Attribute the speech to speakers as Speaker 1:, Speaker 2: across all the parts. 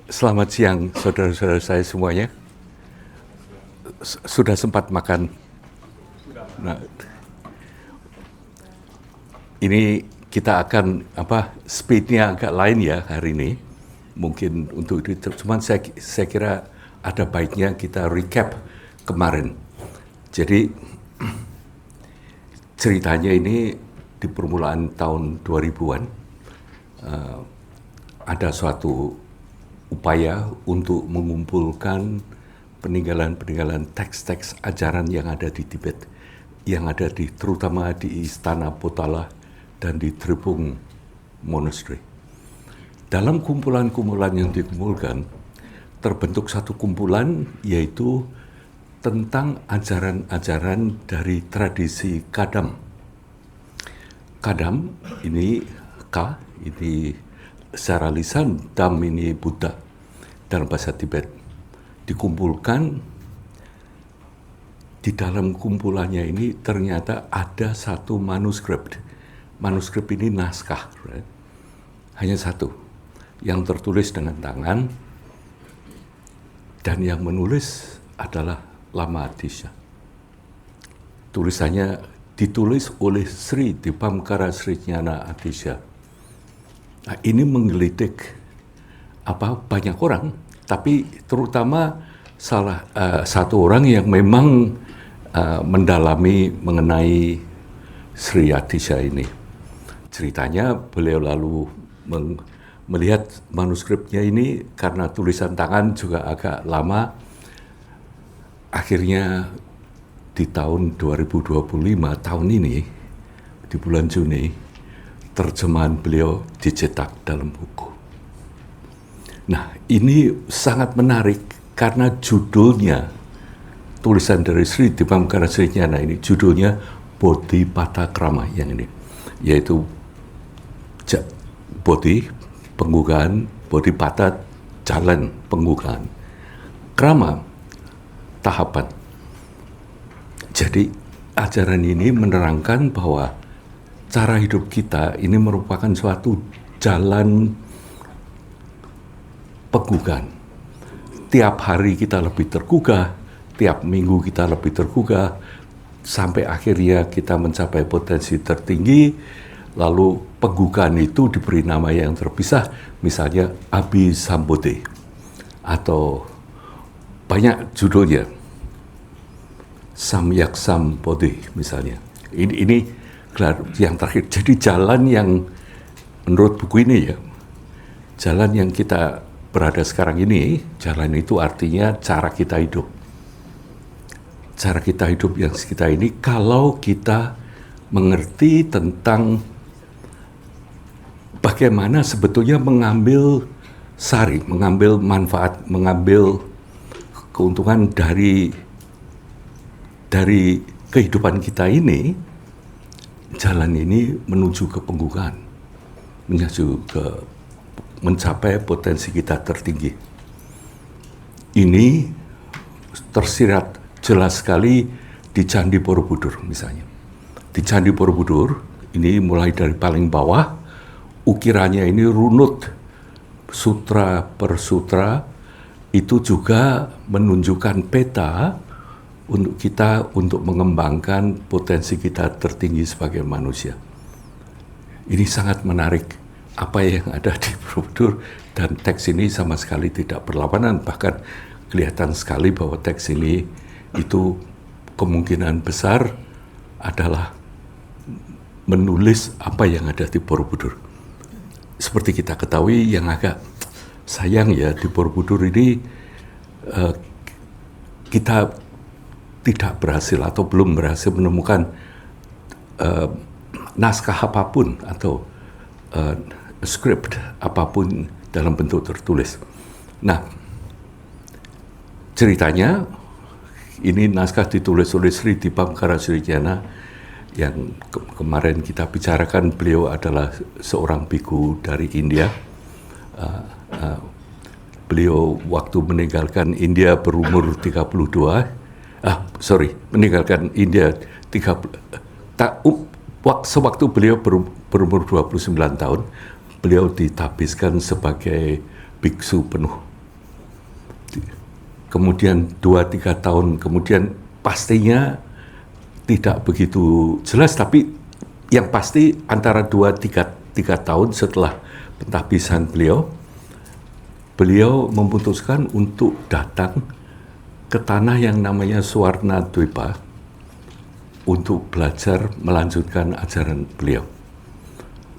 Speaker 1: Selamat siang, saudara-saudara saya semuanya. Sudah sempat makan? Nah, ini kita akan speednya agak lain ya hari ini. Mungkin untuk itu, cuman saya kira ada baiknya kita recap kemarin. Jadi ceritanya ini di permulaan tahun 2000-an ada suatu upaya untuk mengumpulkan peninggalan-peninggalan teks-teks ajaran yang ada di Tibet, yang ada terutama di Istana Potala dan di Drepung Monastery. Dalam kumpulan-kumpulan yang dikumpulkan, terbentuk satu kumpulan yaitu tentang ajaran-ajaran dari tradisi Kadam. Kadam ini K, ini secara lisan, Dam ini Buddha dalam bahasa Tibet. Dikumpulkan, di dalam kumpulannya ini ternyata ada satu manuskrip. Manuskrip ini naskah, right? Hanya satu, yang tertulis dengan tangan, dan yang menulis adalah Lama Atisha. Tulisannya ditulis oleh Sri Dipamkara Srinyana Atisha. Nah, ini menggelitik banyak orang, tapi terutama satu orang yang memang mendalami mengenai Sri Atisha ini. Ceritanya beliau lalu melihat manuskripnya ini karena tulisan tangan juga agak lama. Akhirnya di tahun 2025, tahun ini, di bulan Juni, terjemahan beliau dicetak dalam buku. Nah, ini sangat menarik karena judulnya, tulisan dari Sri Dipamkara Srinyana ini, judulnya Bodhipatakrama yang ini, yaitu Bodhi, penggugaan, Bodhipata, jalan penggugaan, Krama, tahapan. Jadi ajaran ini menerangkan bahwa cara hidup kita ini merupakan suatu jalan penggugaan. Tiap hari kita lebih tergugah, tiap minggu kita lebih tergugah, sampai akhirnya kita mencapai potensi tertinggi, lalu penggugaan itu diberi nama yang terpisah, misalnya Abhisambodhi, atau banyak judulnya, Samyaksam Bodhi misalnya. Ini yang terakhir. Jadi jalan yang menurut buku ini ya, jalan yang kita berada sekarang ini, jalan itu artinya cara kita hidup. Cara kita hidup yang kita ini, kalau kita mengerti tentang bagaimana sebetulnya mengambil sari, mengambil manfaat, mengambil keuntungan dari kehidupan kita ini, jalan ini menuju ke penggugaan, menuju ke mencapai potensi kita tertinggi. Ini tersirat jelas sekali di Candi Borobudur misalnya. Di Candi Borobudur, ini mulai dari paling bawah, ukirannya ini runut, sutra per sutra, itu juga menunjukkan peta untuk kita untuk mengembangkan potensi kita tertinggi sebagai manusia. Ini sangat menarik apa yang ada di Borobudur, dan teks ini sama sekali tidak berlawanan, bahkan kelihatan sekali bahwa teks ini itu kemungkinan besar adalah menulis apa yang ada di Borobudur. Seperti kita ketahui, yang agak sayang ya di Borobudur ini kita tidak berhasil atau belum berhasil menemukan naskah apapun atau skrip apapun dalam bentuk tertulis. Nah, ceritanya ini naskah ditulis oleh Sri Dipamkara Srinyana yang kemarin kita bicarakan. Beliau adalah seorang biku dari India. Beliau waktu meninggalkan India berumur 32. Meninggalkan India sewaktu beliau berumur 29 tahun, beliau ditabiskan sebagai biksu penuh kemudian 2-3 tahun kemudian pastinya tidak begitu jelas, tapi yang pasti antara 2-3 tahun setelah pentahbisan beliau memutuskan untuk datang ke tanah yang namanya Suwarna Dwipa untuk belajar melanjutkan ajaran beliau.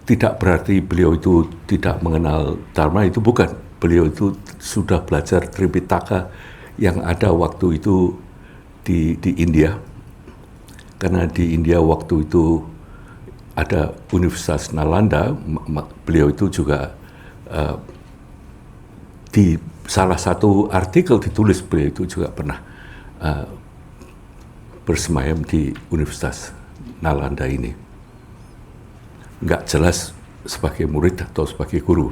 Speaker 1: Tidak berarti beliau itu tidak mengenal Dharma, itu bukan. Beliau itu sudah belajar Tripitaka yang ada waktu itu di India. Karena di India waktu itu ada Universitas Nalanda, beliau itu juga di salah satu artikel ditulis beliau itu juga pernah bersemayam di Universitas Nalanda ini. Nggak jelas sebagai murid atau sebagai guru,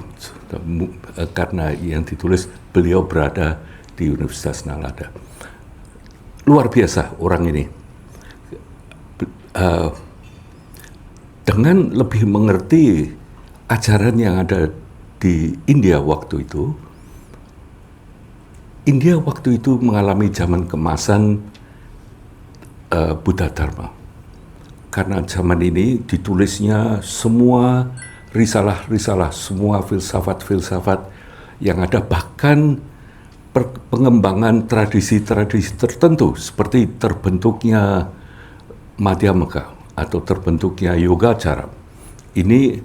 Speaker 1: karena yang ditulis beliau berada di Universitas Nalanda. Luar biasa orang ini. Dengan lebih mengerti ajaran yang ada di India waktu itu, India waktu itu mengalami zaman kemasan Buddha Dharma. Karena zaman ini ditulisnya semua risalah-risalah, semua filsafat-filsafat yang ada, bahkan pengembangan tradisi-tradisi tertentu seperti terbentuknya Madhyamaka atau terbentuknya Yogacara. Ini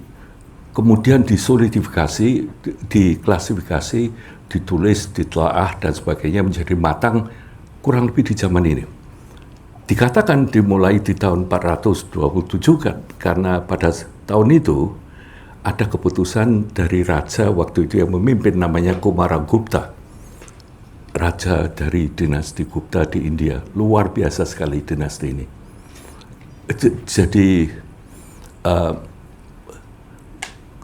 Speaker 1: kemudian disolidifikasi, diklasifikasi, ditulis, ditelaah dan sebagainya menjadi matang kurang lebih di zaman ini. Dikatakan dimulai di tahun 427 kan, karena pada tahun itu ada keputusan dari raja waktu itu yang memimpin namanya Kumaragupta. Raja dari dinasti Gupta di India. Luar biasa sekali dinasti ini. Jadi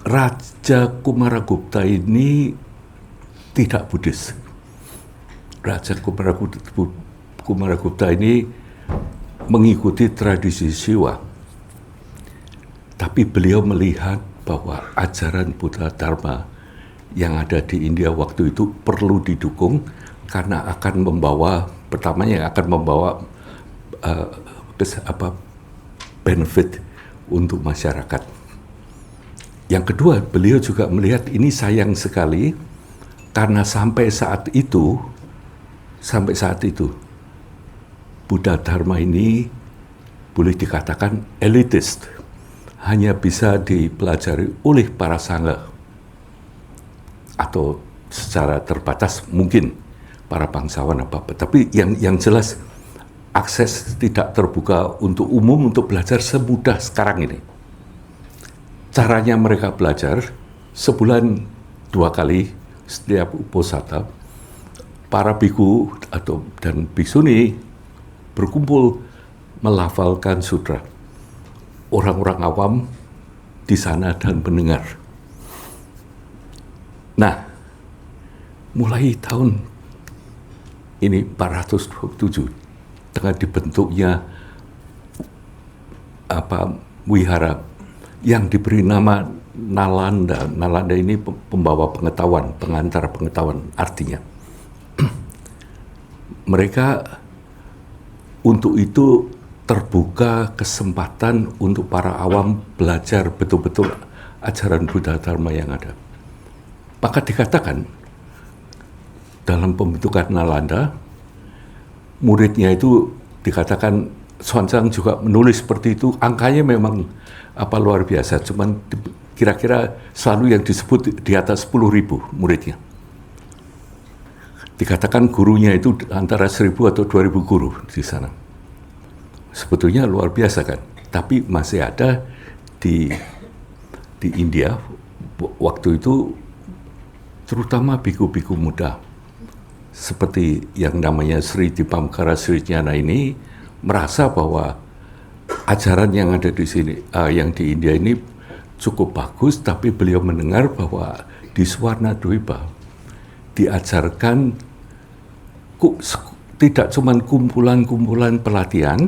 Speaker 1: Raja Kumaragupta ini tidak Buddhis. Raja Kumaragupta ini mengikuti tradisi Siwa. Tapi beliau melihat bahwa ajaran Buddha Dharma yang ada di India waktu itu perlu didukung karena akan membawa, pertamanya akan membawa benefit untuk masyarakat. Yang kedua, beliau juga melihat ini sayang sekali karena sampai saat itu Buddha Dharma ini boleh dikatakan elitist, hanya bisa dipelajari oleh para sangha atau secara terbatas mungkin para bangsawan apa-apa. Tapi yang jelas akses tidak terbuka untuk umum untuk belajar semudah sekarang ini. Caranya mereka belajar sebulan 2 kali setiap uposatha, para biku dan biksu berkumpul melafalkan sutra. Orang-orang awam di sana dan mendengar. Nah, mulai tahun ini 427 dengan dibentuknya wihara yang diberi nama Nalanda. Nalanda ini pembawa pengetahuan, pengantar pengetahuan artinya. Mereka untuk itu terbuka kesempatan untuk para awam belajar betul-betul ajaran Buddha Dharma yang ada. Maka dikatakan dalam pembentukan Nalanda, muridnya itu dikatakan Xuanzang juga menulis seperti itu. Angkanya memang luar biasa, cuman kira-kira selalu yang disebut di atas 10.000 muridnya. Dikatakan gurunya itu antara 1.000 atau 2.000 guru di sana. Sebetulnya luar biasa kan, tapi masih ada di India waktu itu, terutama biku-biku muda seperti yang namanya Sri Dipamkara Sri Jnana ini merasa bahwa ajaran yang ada di sini, yang di India ini cukup bagus, tapi beliau mendengar bahwa di Suwarna Dwipa diajarkan tidak cuma kumpulan-kumpulan pelatihan,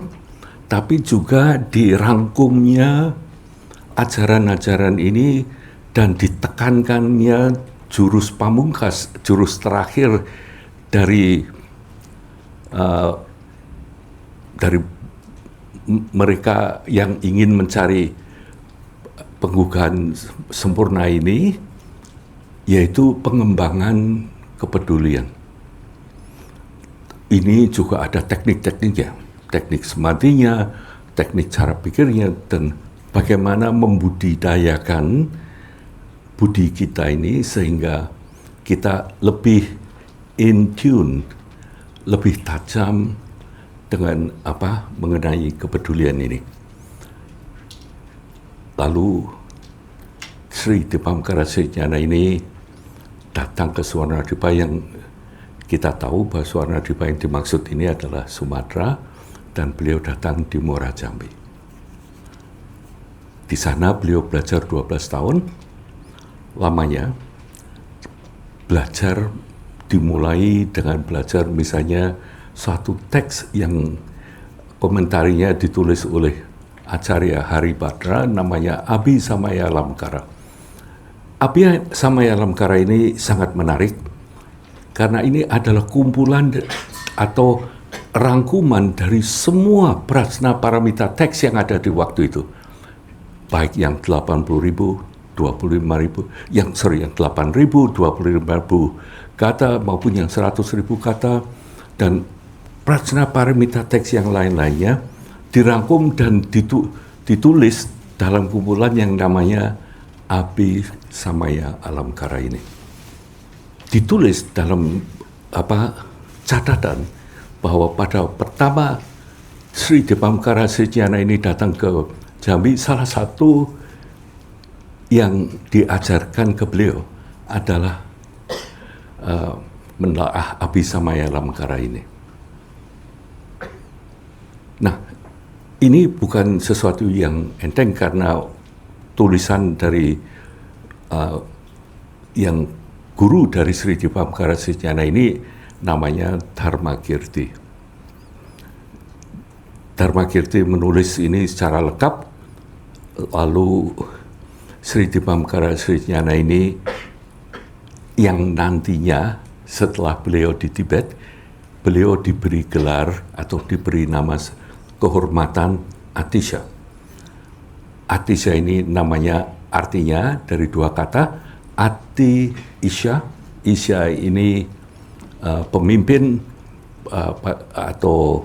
Speaker 1: tapi juga dirangkumnya ajaran-ajaran ini dan ditekankannya jurus pamungkas, jurus terakhir dari uh, dari mereka yang ingin mencari penggugahan sempurna ini, yaitu pengembangan kepedulian. Ini juga ada teknik-tekniknya, teknik sematinya, teknik cara pikirnya, dan bagaimana membudidayakan budi kita ini sehingga kita lebih in tune, lebih tajam dengan mengenai kepedulian ini. Lalu Sri Dipamkara Srijana ini datang ke Swarnadipa yang kita tahu bahwa Swarnadipa yang dimaksud ini adalah Sumatera, dan beliau datang di Muara Jambi. Di sana beliau belajar 12 tahun lamanya. Belajar dimulai dengan belajar misalnya suatu teks yang komentarinya ditulis oleh Acarya Haribhadra, namanya Abhisamaya Alamkara. Abhisamaya Alamkara ini sangat menarik karena ini adalah kumpulan atau rangkuman dari semua prasna paramita teks yang ada di waktu itu, baik yang 80.000, 25.000, yang 8.000, 25.000 kata maupun yang 100.000 kata, dan prasna paramita teks yang lain-lainnya dirangkum dan ditulis dalam kumpulan yang namanya Abhisamaya Alamkara ini. Ditulis dalam catatan bahwa pada pertama Sri Dipamkara Srijana ini datang ke Jambi, salah satu yang diajarkan ke beliau adalah menelaah Abhisamaya Alamkara ini. Nah, ini bukan sesuatu yang enteng karena tulisan dari yang guru dari Sri Dipamkara Srijana ini namanya Dharmakirti. Dharmakirti menulis ini secara lengkap, lalu Sri Dipamkara Srijana ini yang nantinya setelah beliau di Tibet, beliau diberi gelar atau diberi nama kehormatan Atisha. Atisha ini namanya artinya dari dua kata, Ati Isha. Isha ini pemimpin atau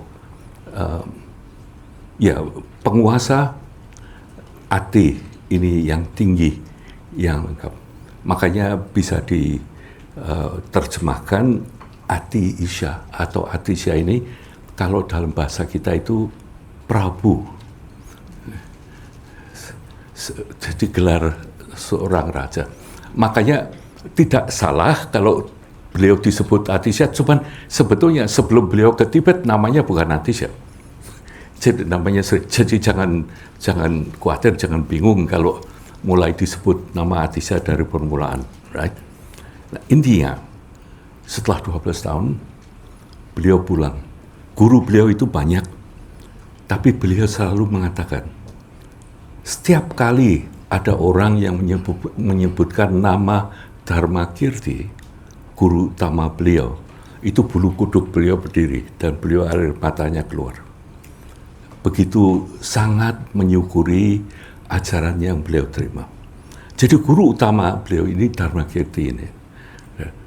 Speaker 1: penguasa. Ati ini yang tinggi, yang lengkap. Makanya bisa diterjemahkan Ati Isha atau Atisha ini kalau dalam bahasa kita itu Prabu. Jadi gelar seorang raja. Makanya tidak salah kalau beliau disebut Atisha, cuman sebetulnya sebelum beliau ke Tibet namanya bukan Atisha. Jadi namanya, jadi jangan khawatir, jangan bingung kalau mulai disebut nama Atisha dari permulaan, right? Nah, intinya setelah 12 tahun beliau pulang. Guru beliau itu banyak, tapi beliau selalu mengatakan, setiap kali ada orang yang menyebutkan nama Dharmakirti, guru utama beliau, itu bulu kuduk beliau berdiri dan beliau air matanya keluar. Begitu sangat menyukuri ajaran yang beliau terima. Jadi guru utama beliau ini Dharmakirti ini.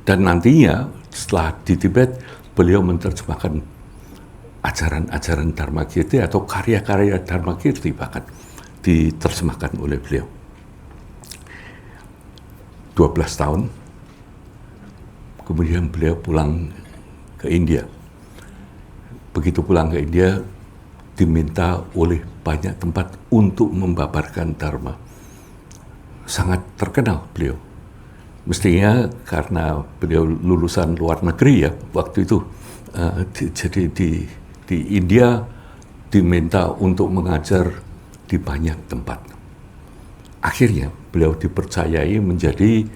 Speaker 1: Dan nantinya setelah di Tibet, beliau menerjemahkan ajaran-ajaran Dharmakirti atau karya-karya Dharmakirti bahkan diterjemahkan oleh beliau. 12 tahun, kemudian beliau pulang ke India. Begitu pulang ke India, diminta oleh banyak tempat untuk membabarkan Dharma. Sangat terkenal beliau. Mestinya karena beliau lulusan luar negeri ya waktu itu. Jadi di India diminta untuk mengajar di banyak tempat. Akhirnya beliau dipercayai menjadi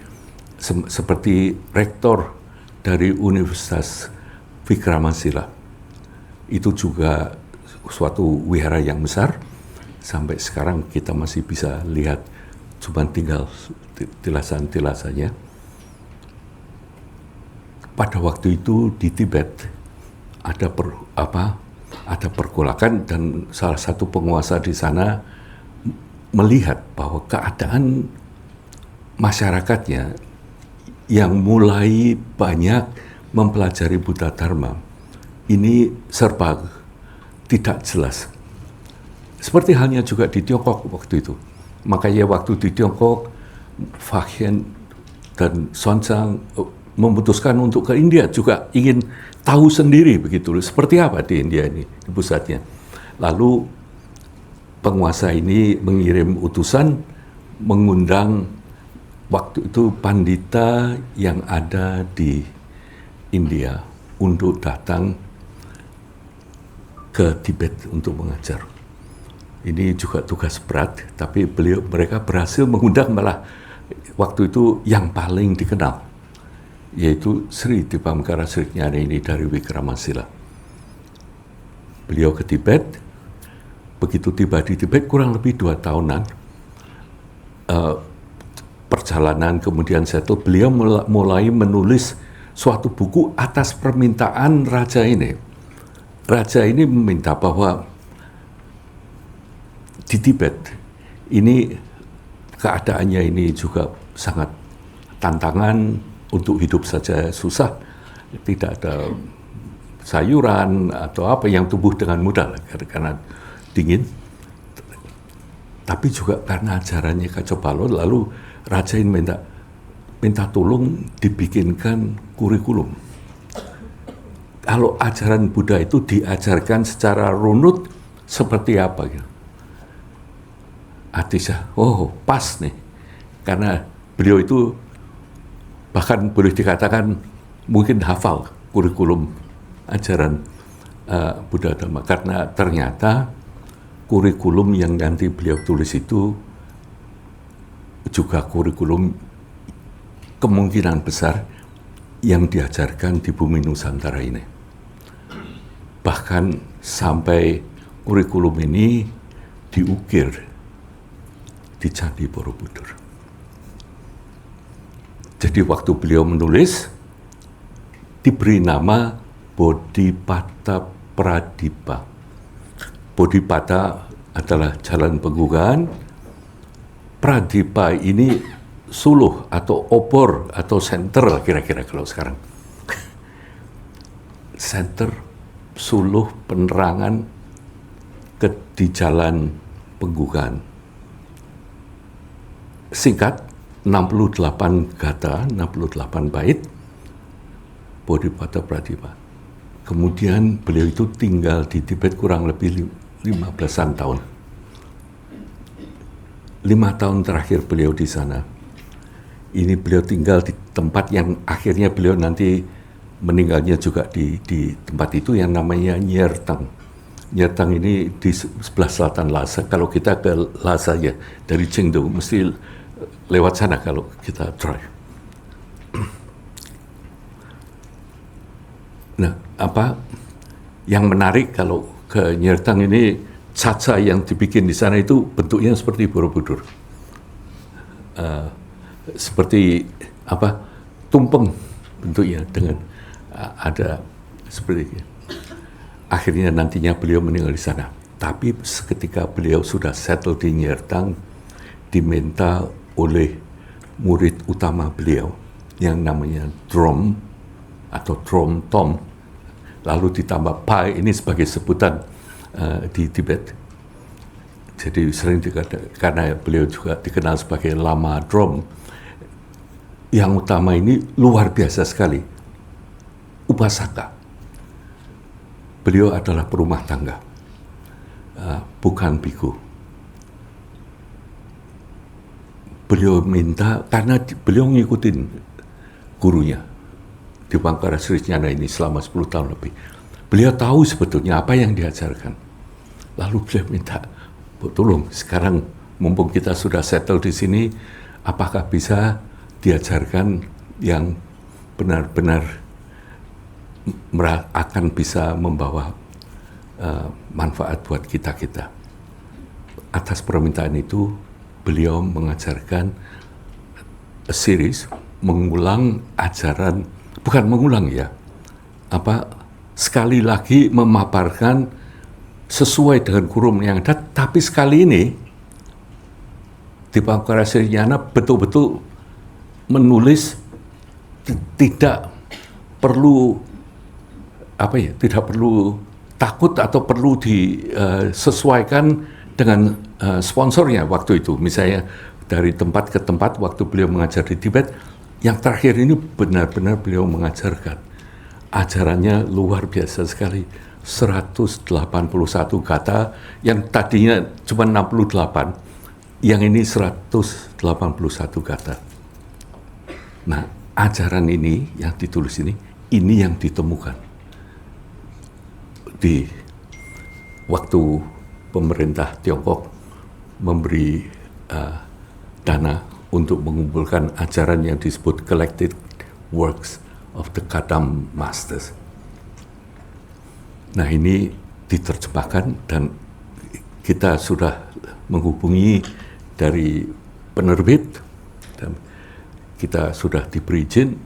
Speaker 1: seperti rektor dari Universitas Vikramasila. Itu juga suatu wihara yang besar. Sampai sekarang kita masih bisa lihat, cuma tinggal tilasan-tilasannya. Pada waktu itu di Tibet ada pergolakan, dan salah satu penguasa di sana melihat bahwa keadaan masyarakatnya yang mulai banyak mempelajari Buddha Dharma ini serba tidak jelas. Seperti halnya juga di Tiongkok waktu itu. Makanya waktu di Tiongkok, Faxian dan Xuanzang memutuskan untuk ke India, juga ingin tahu sendiri begitu, seperti apa di India ini, di pusatnya. Lalu penguasa ini mengirim utusan mengundang waktu itu pandita yang ada di India untuk datang ke Tibet untuk mengajar. Ini juga tugas berat, tapi mereka berhasil mengundang malah waktu itu yang paling dikenal, yaitu Sri Dipamkara Srinyana ini dari Wikramasila. Beliau ke Tibet, begitu tiba di Tibet kurang lebih 2 tahunan perjalanan, kemudian settle, beliau mulai menulis suatu buku atas permintaan raja ini. Raja ini meminta bahwa di Tibet ini keadaannya ini juga sangat tantangan, untuk hidup saja susah, tidak ada sayuran atau apa yang tumbuh dengan mudah karena dingin, tapi juga karena ajarannya kacau balau. Lalu raja ini minta tolong dibikinkan kurikulum. Kalau ajaran Buddha itu diajarkan secara runut seperti apa gitu. Atisa, oh pas nih, karena beliau itu bahkan boleh dikatakan mungkin hafal kurikulum ajaran Buddha Dhamma, karena ternyata kurikulum yang nanti beliau tulis itu juga kurikulum kemungkinan besar yang diajarkan di bumi Nusantara ini. Bahkan sampai kurikulum ini diukir di Candi Borobudur. Jadi waktu beliau menulis, diberi nama Bodhipata Pradipa. Bodhipata adalah jalan penggugaan, Pradipa ini suluh atau obor atau center kira-kira kalau sekarang. Center, suluh, penerangan di jalan penggugaan. Singkat, 68 kata, 68 bait, Bodhipata Pradipa. Kemudian beliau itu tinggal di Tibet kurang lebih 15-an tahun. 5 tahun terakhir beliau di sana. Ini beliau tinggal di tempat yang akhirnya beliau nanti meninggalnya juga di tempat itu yang namanya Nyertang. Nyertang ini di sebelah selatan Lhasa. Kalau kita ke Lhasa ya, dari Chengdu mesti lewat sana kalau kita drive. Nah, apa yang menarik kalau ke Nyertang ini, caca yang dibikin di sana itu bentuknya seperti Borobudur, seperti apa, tumpeng bentuknya dengan ada seperti itu. Akhirnya nantinya beliau meninggal di sana. Tapi seketika beliau sudah settle di Nyertang, diminta oleh murid utama beliau yang namanya Drom atau Drom Tom, lalu ditambah Pai ini sebagai sebutan di Tibet. Jadi sering karena beliau juga dikenal sebagai Lama Drom. Yang utama ini luar biasa sekali, upasaka. Beliau adalah perumah tangga, bukan biku. Beliau minta, karena beliau ngikutin gurunya, Dipamkara Srinyana ini selama 10 tahun lebih. Beliau tahu sebetulnya apa yang diajarkan. Lalu beliau minta, tolong sekarang mumpung kita sudah settle di sini, apakah bisa diajarkan yang benar-benar akan bisa membawa manfaat buat kita-kita. Atas permintaan itu, beliau mengajarkan a series, mengulang ajaran, bukan mengulang ya, sekali lagi memaparkan sesuai dengan kurikulum yang ada, tapi sekali ini Dipam Karasiryana betul-betul menulis tidak perlu tidak perlu takut atau perlu disesuaikan dengan sponsornya waktu itu. Misalnya dari tempat ke tempat waktu beliau mengajar di Tibet, yang terakhir ini benar-benar beliau mengajarkan. Ajarannya luar biasa sekali. 181 kata, yang tadinya cuma 68, yang ini 181 kata. Nah, ajaran ini yang ditulis ini yang ditemukan di waktu pemerintah Tiongkok memberi dana untuk mengumpulkan ajaran yang disebut Collected Works of the Kadam Masters. Nah, ini diterjemahkan dan kita sudah menghubungi dari penerbit dan kita sudah diberi izin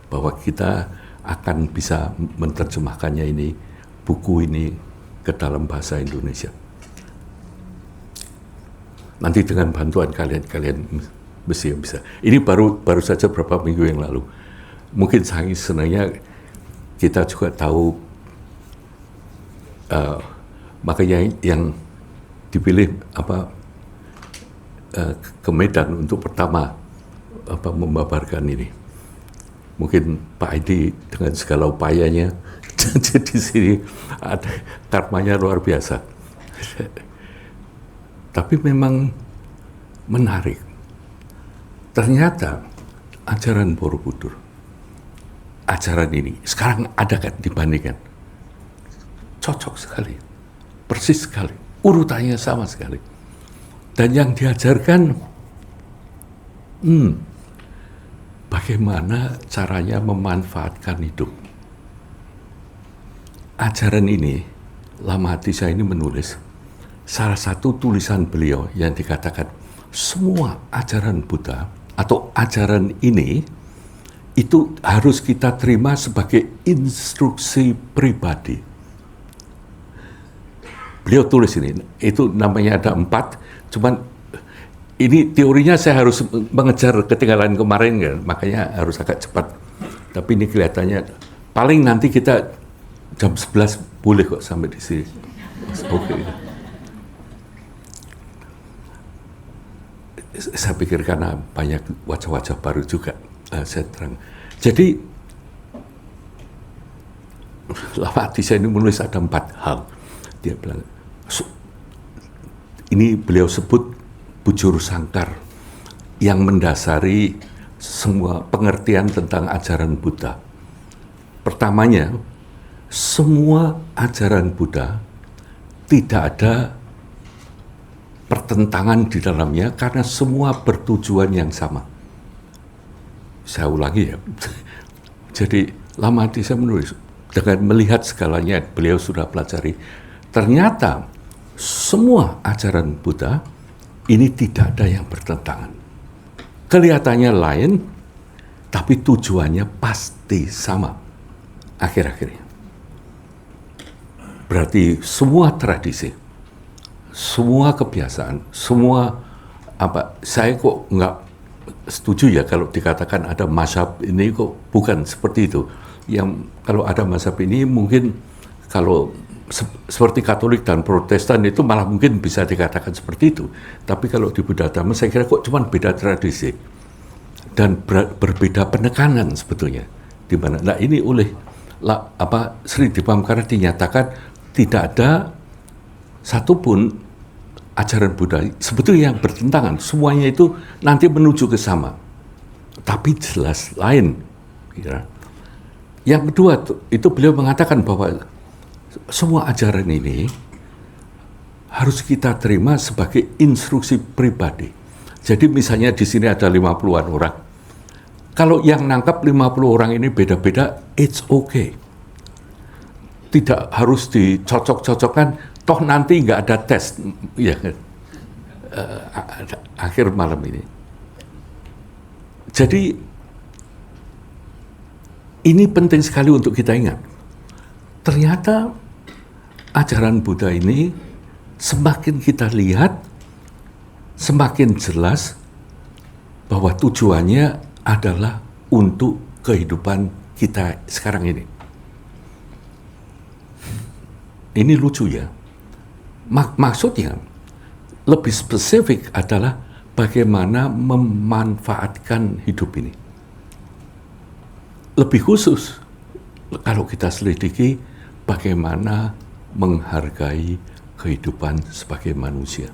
Speaker 1: bahwa kita akan bisa menerjemahkannya buku ini ke dalam bahasa Indonesia. Nanti dengan bantuan kalian mesti bisa. Ini baru saja beberapa minggu yang lalu. Mungkin sangat senangnya kita juga tahu, makanya yang dipilih ke Medan untuk pertama membabarkan ini. Mungkin Pak Edi dengan segala upayanya, jadi sini ada karmanya luar biasa. Tapi memang menarik. Ternyata ajaran Borobudur, ajaran ini sekarang ada kan dibandingkan, cocok sekali, persis sekali, urutannya sama sekali. Dan yang diajarkan, bagaimana caranya memanfaatkan hidup. Ajaran ini, Lama Atisa ini menulis, salah satu tulisan beliau yang dikatakan, semua ajaran Buddha atau ajaran ini, itu harus kita terima sebagai instruksi pribadi. Beliau tulis ini, itu namanya ada 4, cuman ini teorinya saya harus mengejar ketinggalan kemarin kan, makanya harus agak cepat. Tapi ini kelihatannya paling nanti kita jam 11 boleh kok sampai di sini. Oke. Saya pikir karena banyak wajah-wajah baru juga, saya terang. Jadi Lama Atisa ini menulis ada 4 hal. Dia bilang, ini beliau sebut bujur sangkar yang mendasari semua pengertian tentang ajaran Buddha. Pertamanya, semua ajaran Buddha tidak ada pertentangan di dalamnya karena semua bertujuan yang sama. Saya ulangi ya. Jadi Lama Atisa menulis, dengan melihat segalanya beliau sudah pelajari, ternyata semua ajaran Buddha ini tidak ada yang bertentangan. Kelihatannya lain, tapi tujuannya pasti sama akhir-akhirnya. Berarti semua tradisi, semua kebiasaan, semua saya kok nggak setuju ya kalau dikatakan ada mazhab ini, kok bukan seperti itu. Yang kalau ada mazhab ini mungkin kalau seperti Katolik dan Protestan itu malah mungkin bisa dikatakan seperti itu. Tapi kalau di Buddha Dhamma saya kira kok cuma beda tradisi dan berbeda penekanan sebetulnya. Di mana? Nah, ini oleh Sri Dipamkara dinyatakan tidak ada satupun ajaran Buddha sebetulnya yang bertentangan. Semuanya itu nanti menuju ke sama. Tapi jelas lain. Ya. Yang kedua itu beliau mengatakan bahwa semua ajaran ini harus kita terima sebagai instruksi pribadi. Jadi misalnya di sini ada 50-an orang. Kalau yang nangkap 50 orang ini beda-beda, it's okay. Tidak harus dicocok-cocokkan, toh nanti nggak ada tes. Ya, akhir malam ini. Jadi ini penting sekali untuk kita ingat. ternyata ajaran Buddha ini semakin kita lihat, semakin jelas bahwa tujuannya adalah untuk kehidupan kita sekarang ini. Ini lucu ya. Maksudnya lebih spesifik adalah bagaimana memanfaatkan hidup ini. Lebih khusus, kalau kita selidiki bagaimana menghargai kehidupan sebagai manusia.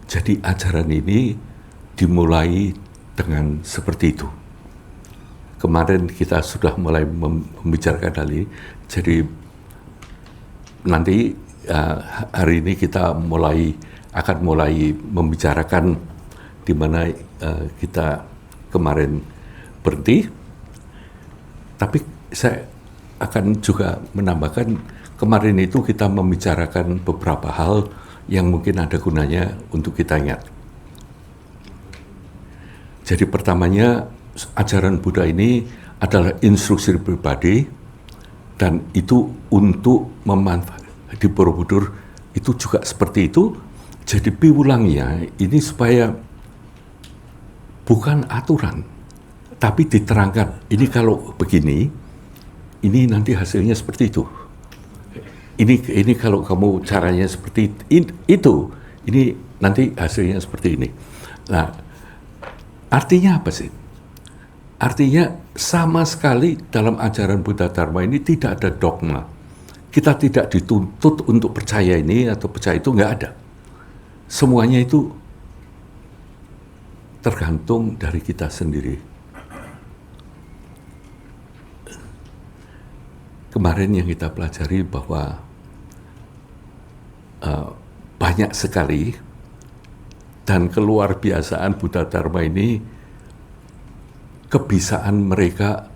Speaker 1: Jadi ajaran ini dimulai dengan seperti itu. Kemarin kita sudah mulai membicarakan hal ini, jadi nanti hari ini kita akan mulai membicarakan di mana kita kemarin berhenti, tapi saya akan juga menambahkan kemarin itu kita membicarakan beberapa hal yang mungkin ada gunanya untuk kita ingat. Jadi pertamanya, ajaran Buddha ini adalah instruksi pribadi, dan itu untuk memanfaatkan di Borobudur itu juga seperti itu. Jadi piwulangnya ini supaya bukan aturan, tapi diterangkan. Ini kalau begini, ini nanti hasilnya seperti itu. Ini kalau kamu caranya seperti itu, ini nanti hasilnya seperti ini. Nah, artinya apa sih? Artinya sama sekali dalam ajaran Buddha Dharma ini tidak ada dogma. Kita tidak dituntut untuk percaya ini atau percaya itu, nggak ada. Semuanya itu tergantung dari kita sendiri. Kemarin yang kita pelajari bahwa banyak sekali dan keluar biasaan Buddha Dharma ini, kebiasaan mereka,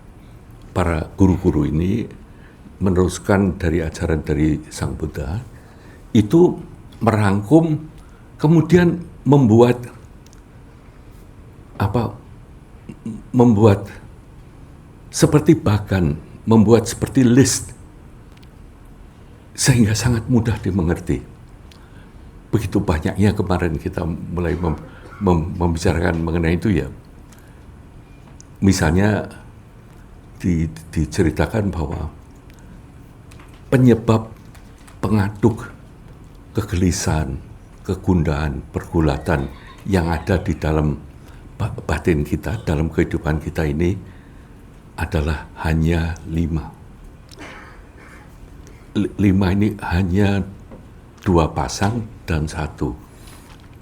Speaker 1: para guru-guru ini meneruskan dari ajaran dari Sang Buddha, itu merangkum, kemudian membuat seperti bagan, membuat seperti list, sehingga sangat mudah dimengerti. Begitu banyaknya kemarin kita mulai membicarakan mengenai itu ya. Misalnya diceritakan bahwa penyebab pengaduk kegelisahan, kegundahan, pergulatan yang ada di dalam batin kita, dalam kehidupan kita ini adalah hanya 5. 5 ini hanya 2 pasang dan 1.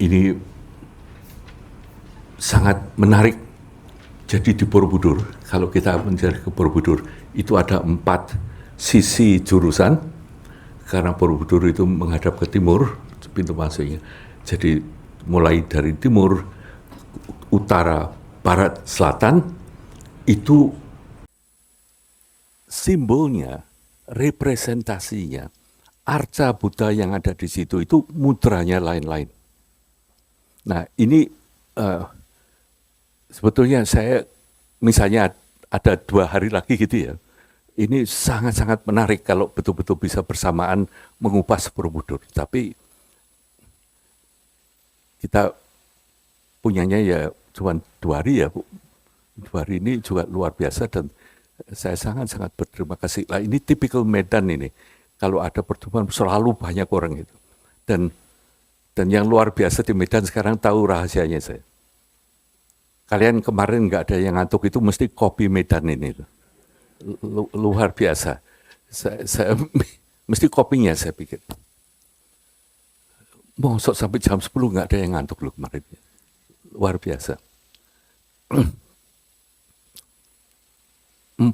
Speaker 1: Ini sangat menarik. Jadi di Borobudur, kalau kita mencari ke Borobudur, itu ada 4 sisi jurusan, karena Borobudur itu menghadap ke timur, pintu masuknya. Jadi mulai dari timur, utara, barat, selatan, itu simbolnya, representasinya, arca Buddha yang ada di situ itu mudranya lain-lain. Nah ini sebetulnya saya misalnya ada 2 hari lagi gitu ya, ini sangat-sangat menarik kalau betul-betul bisa bersamaan mengupas Borobudur. Tapi kita punyanya ya cuma 2 hari ya, 2 hari ini juga luar biasa dan saya sangat-sangat berterima kasih. Nah ini tipikal Medan ini. Kalau ada pertemuan selalu banyak orang itu. Dan yang luar biasa di Medan sekarang tahu rahasianya saya. Kalian kemarin nggak ada yang ngantuk itu mesti kopi Medan ini. Luar biasa. Saya mesti kopinya saya pikir. Mosok sampai jam 10 nggak ada yang ngantuk loh kemarin. Luar biasa. 4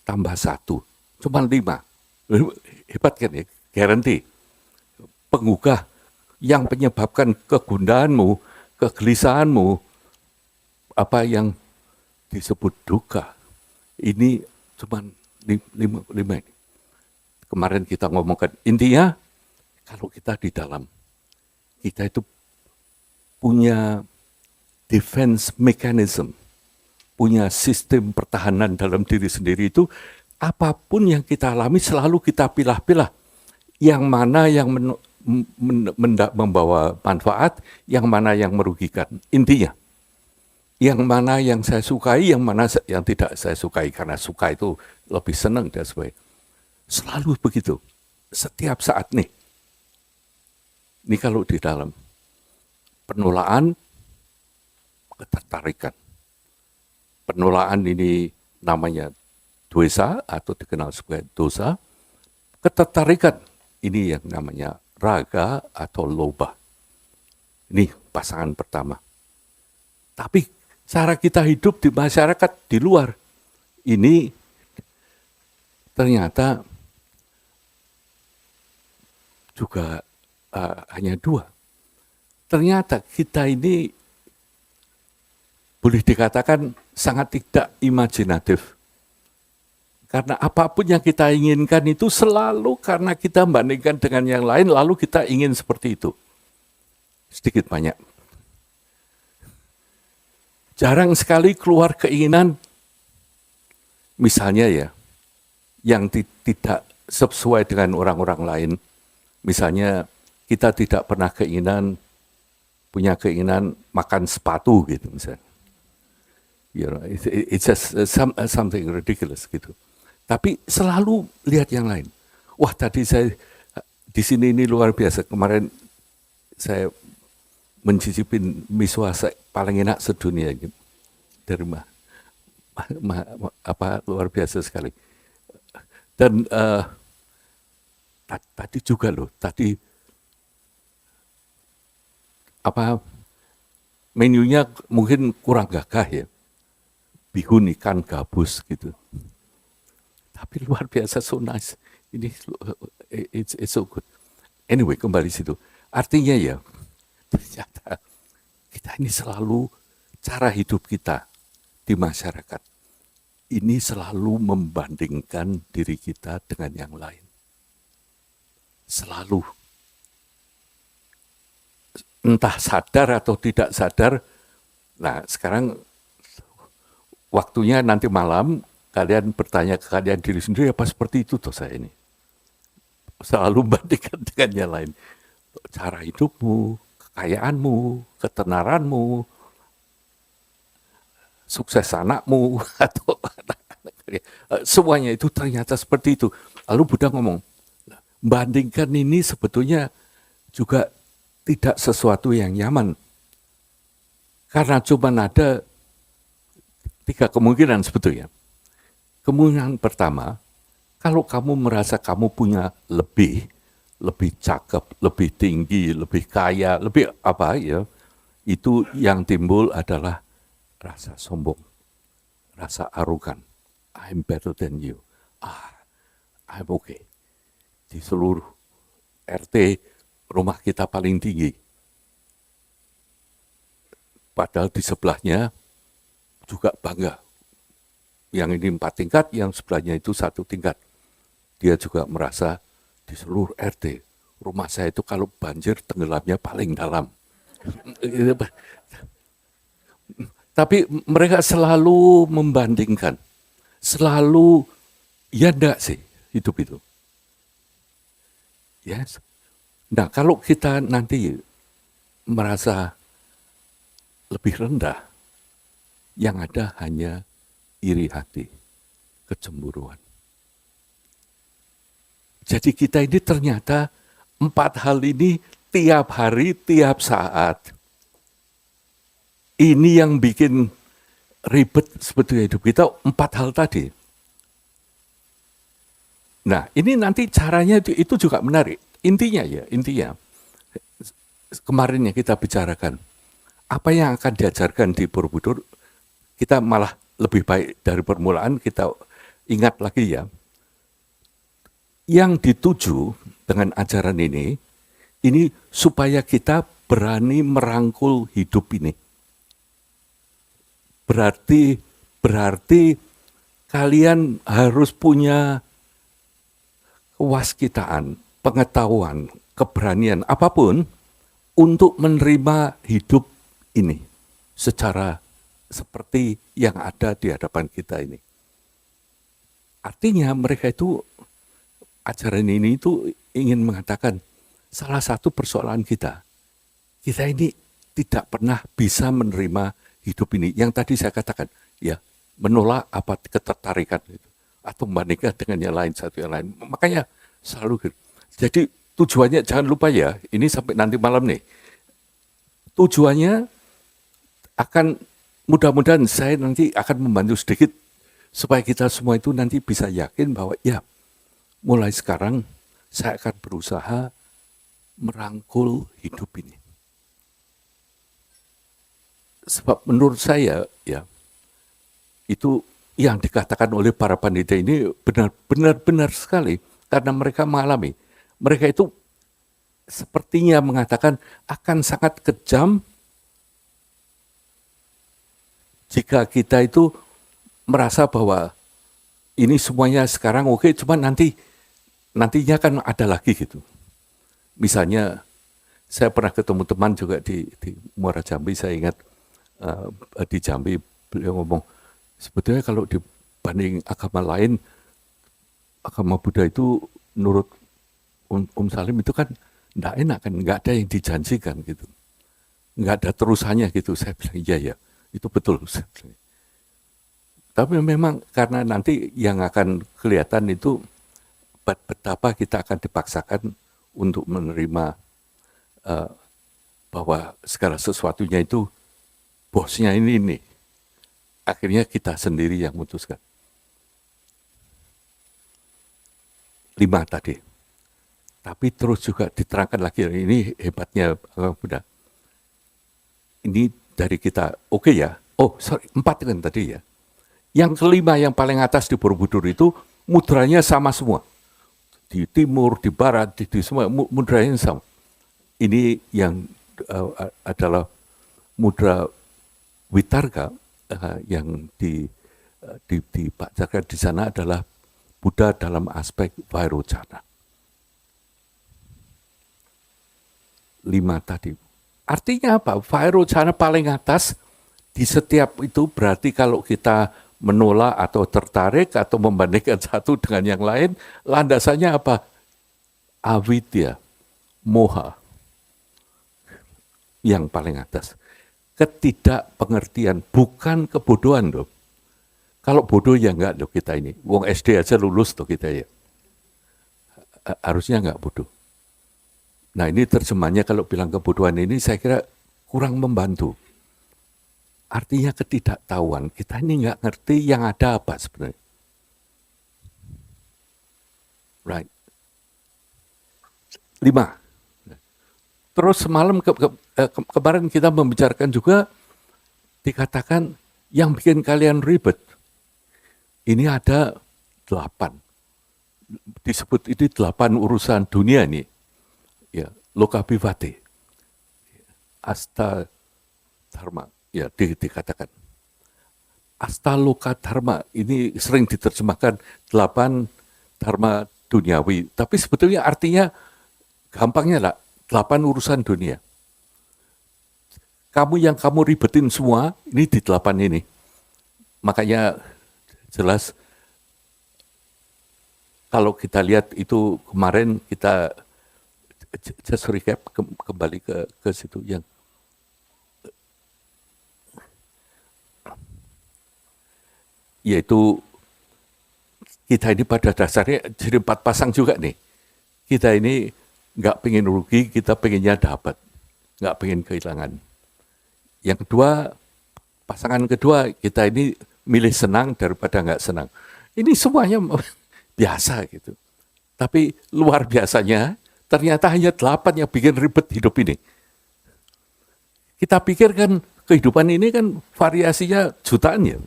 Speaker 1: tambah 1, cuma 5. Hebat kan ya, garanti. Penggugah yang menyebabkan kegundahanmu, kegelisahanmu, apa yang disebut duka, ini cuma 5 ini. Kemarin kita ngomongkan, intinya kalau kita di dalam, kita itu punya defense mechanism, punya sistem pertahanan dalam diri sendiri itu apapun yang kita alami selalu kita pilah-pilah. Yang mana yang membawa manfaat, yang mana yang merugikan. Intinya, yang mana yang saya sukai, yang mana yang tidak saya sukai. Karena suka itu lebih senang dan sebagainya. Selalu begitu. Setiap saat nih. Ini kalau di dalam penolakan, ketertarikan. Penolakan ini namanya dosa atau dikenal sebagai dosa. Ketertarikan ini yang namanya raga atau loba. Ini pasangan pertama. Tapi cara kita hidup di masyarakat di luar ini ternyata juga hanya dua. Ternyata kita ini boleh dikatakan sangat tidak imajinatif. Karena apapun yang kita inginkan itu selalu karena kita bandingkan dengan yang lain, lalu kita ingin seperti itu. Sedikit banyak. Jarang sekali keluar keinginan, misalnya ya, yang tidak sesuai dengan orang-orang lain. Misalnya kita tidak pernah punya keinginan makan sepatu gitu misalnya. You know, it's just something ridiculous gitu. Tapi selalu lihat yang lain. Wah, tadi saya di sini ini luar biasa. Kemarin saya mencicipin miswa paling enak sedunia gitu. Dari luar biasa sekali. Dan tadi juga loh, menunya mungkin kurang gagah ya. Bihun ikan gabus gitu. Tapi luar biasa, so nice. Ini it's so good. Anyway, kembali situ. Artinya ya, ternyata kita ini selalu cara hidup kita di masyarakat ini selalu membandingkan diri kita dengan yang lain. Selalu. Entah sadar atau tidak sadar. Nah, sekarang waktunya nanti malam kalian bertanya ke kalian diri sendiri, apa seperti itu toh saya ini? Selalu bandingkan dengan yang lain. Cara hidupmu, kekayaanmu, ketenaranmu, sukses anakmu, atau semuanya itu ternyata seperti itu. Lalu Buddha ngomong, bandingkan ini sebetulnya juga tidak sesuatu yang nyaman. Karena cuma ada 3 kemungkinan sebetulnya. Kemungkinan pertama, kalau kamu merasa kamu punya lebih cakep, lebih tinggi, lebih kaya, lebih apa ya, itu yang timbul adalah rasa sombong, rasa arogan. I'm better than you. I'm okay. Di seluruh RT, rumah kita paling tinggi. Padahal di sebelahnya juga bangga. Yang ini 4 tingkat, yang sebelahnya itu 1 tingkat. Dia juga merasa di seluruh RT, rumah saya itu kalau banjir tenggelamnya paling dalam. Tapi mereka selalu membandingkan. Selalu, ya enggak sih hidup itu. Yes. Nah, kalau kita nanti merasa lebih rendah, yang ada hanya iri hati, kecemburuan. Jadi kita ini ternyata 4 hal ini tiap hari, tiap saat. Ini yang bikin ribet sebetulnya hidup kita, 4 hal tadi. Nah, ini nanti caranya itu juga menarik. Intinya kemarin yang kita bicarakan, apa yang akan diajarkan di Borobudur, kita malah lebih baik dari permulaan, kita ingat lagi ya. Yang dituju dengan ajaran ini supaya kita berani merangkul hidup ini. Berarti kalian harus punya kewaskitaan, pengetahuan, keberanian, apapun untuk menerima hidup ini secara seperti yang ada di hadapan kita ini. Artinya mereka itu, ajaran ini itu ingin mengatakan salah satu persoalan kita ini tidak pernah bisa menerima hidup ini. Yang tadi saya katakan, ya menolak apa ketertarikan itu, atau membandingkan dengan yang lain, satu yang lain. Makanya selalu gitu. Jadi tujuannya jangan lupa ya, ini sampai nanti malam nih. Tujuannya akan, mudah-mudahan saya nanti akan membantu sedikit supaya kita semua itu nanti bisa yakin bahwa ya mulai sekarang saya akan berusaha merangkul hidup ini. Sebab menurut saya ya itu yang dikatakan oleh para pandita ini benar sekali, karena mereka mengalami. Mereka itu sepertinya mengatakan akan sangat kejam jika kita itu merasa bahwa ini semuanya sekarang oke, cuma nantinya kan ada lagi gitu. Misalnya saya pernah ketemu teman juga di Muara Jambi, saya ingat di Jambi beliau ngomong, sebetulnya kalau dibanding agama lain, agama Buddha itu menurut Salim itu kan enggak enak kan, enggak ada yang dijanjikan gitu, enggak ada terusannya gitu. Saya bilang iya ya, itu betul. Tapi memang karena nanti yang akan kelihatan itu betapa kita akan dipaksakan untuk menerima bahwa segala sesuatunya itu bosnya ini. Akhirnya kita sendiri yang memutuskan. 5 tadi. Tapi terus juga diterangkan lagi, ini hebatnya Buddha. Ini dari kita, oke ya. Oh, sorry, 4 kan tadi ya. Yang kelima yang paling atas di Borobudur itu mudranya sama semua. Di timur, di barat, di semua mudranya sama. Ini yang adalah mudra Witarga, yang dibacakan di sana adalah Buddha dalam aspek Vairocana. 5 tadi. Artinya apa? Vairocana paling atas di setiap itu berarti kalau kita menolak atau tertarik atau membandingkan satu dengan yang lain, landasannya apa? Avidya, moha. Yang paling atas. Ketidakpengertian, bukan kebodohan loh. Kalau bodoh ya enggak loh kita ini. Wong SD aja lulus loh kita ya. Harusnya enggak bodoh. Nah ini terjemahnya kalau bilang kebodohan ini saya kira kurang membantu. Artinya ketidaktahuan. Kita ini enggak ngerti yang ada apa sebenarnya. Right. 5. Terus semalam kemarin kita membicarakan juga, dikatakan yang bikin kalian ribet. Ini ada 8. Disebut ini 8 urusan dunia nih. Ya, Lokabivate. Asta Dharma. Ya, dikatakan. Asta Loka Dharma ini sering diterjemahkan 8 dharma duniawi. Tapi sebetulnya artinya gampangnya lah, 8 urusan dunia. Yang kamu ribetin semua, ini di 8 ini. Makanya jelas, kalau kita lihat itu kemarin kita just recap kembali ke situ yang yaitu kita ini pada dasarnya jadi 4 pasang juga nih. Kita ini nggak pengen rugi, kita pengennya dapat, nggak pengen kehilangan. Yang kedua, pasangan kedua, kita ini milih senang daripada nggak senang. Ini semuanya biasa gitu. Tapi luar biasanya, ternyata hanya 8 yang bikin ribet hidup ini. Kita pikir kan kehidupan ini kan variasinya jutaan ya.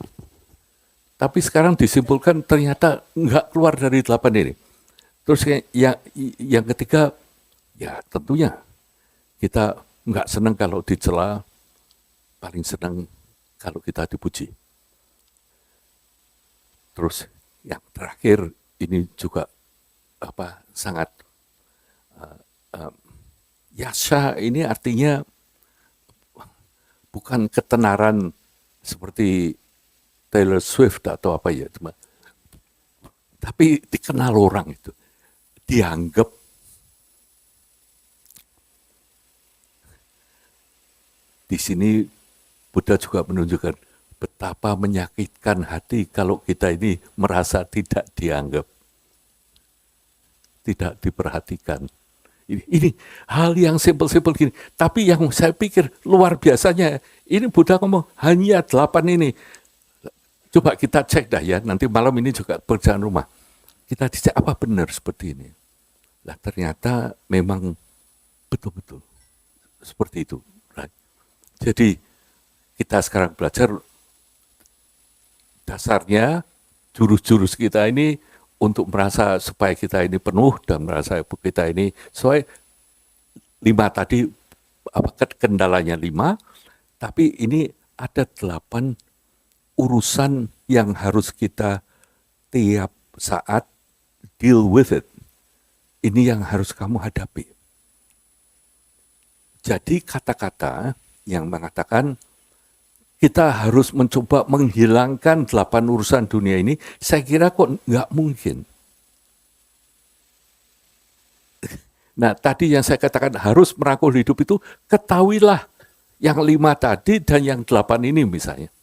Speaker 1: Tapi sekarang disimpulkan ternyata nggak keluar dari 8 ini. Terus yang ketiga, ya tentunya kita nggak senang kalau dicela, paling senang kalau kita dipuji. Terus yang terakhir ini juga sangat yasha ini artinya bukan ketenaran seperti Taylor Swift atau apa ya, cuma Tapi dikenal orang itu, dianggap. Di sini Buddha juga menunjukkan betapa menyakitkan hati kalau kita ini merasa tidak dianggap, tidak diperhatikan. Ini hal yang simpel-simpel gini. Tapi yang saya pikir luar biasanya, ini Buddha ngomong hanya 8 ini. Coba kita cek dah ya, nanti malam ini juga berjalan rumah. Kita dicek apa benar seperti ini. Nah ternyata memang betul-betul seperti itu. Right? Jadi kita sekarang belajar dasarnya jurus-jurus kita ini untuk merasa supaya kita ini penuh dan merasa kita ini sesuai 5 tadi, apa kendalanya 5, tapi ini ada 8 urusan yang harus kita tiap saat deal with it. Ini yang harus kamu hadapi. Jadi kata-kata yang mengatakan kita harus mencoba menghilangkan 8 urusan dunia ini, saya kira kok nggak mungkin. Nah, tadi yang saya katakan harus merangkul hidup itu, ketahuilah yang 5 tadi dan yang 8 ini misalnya.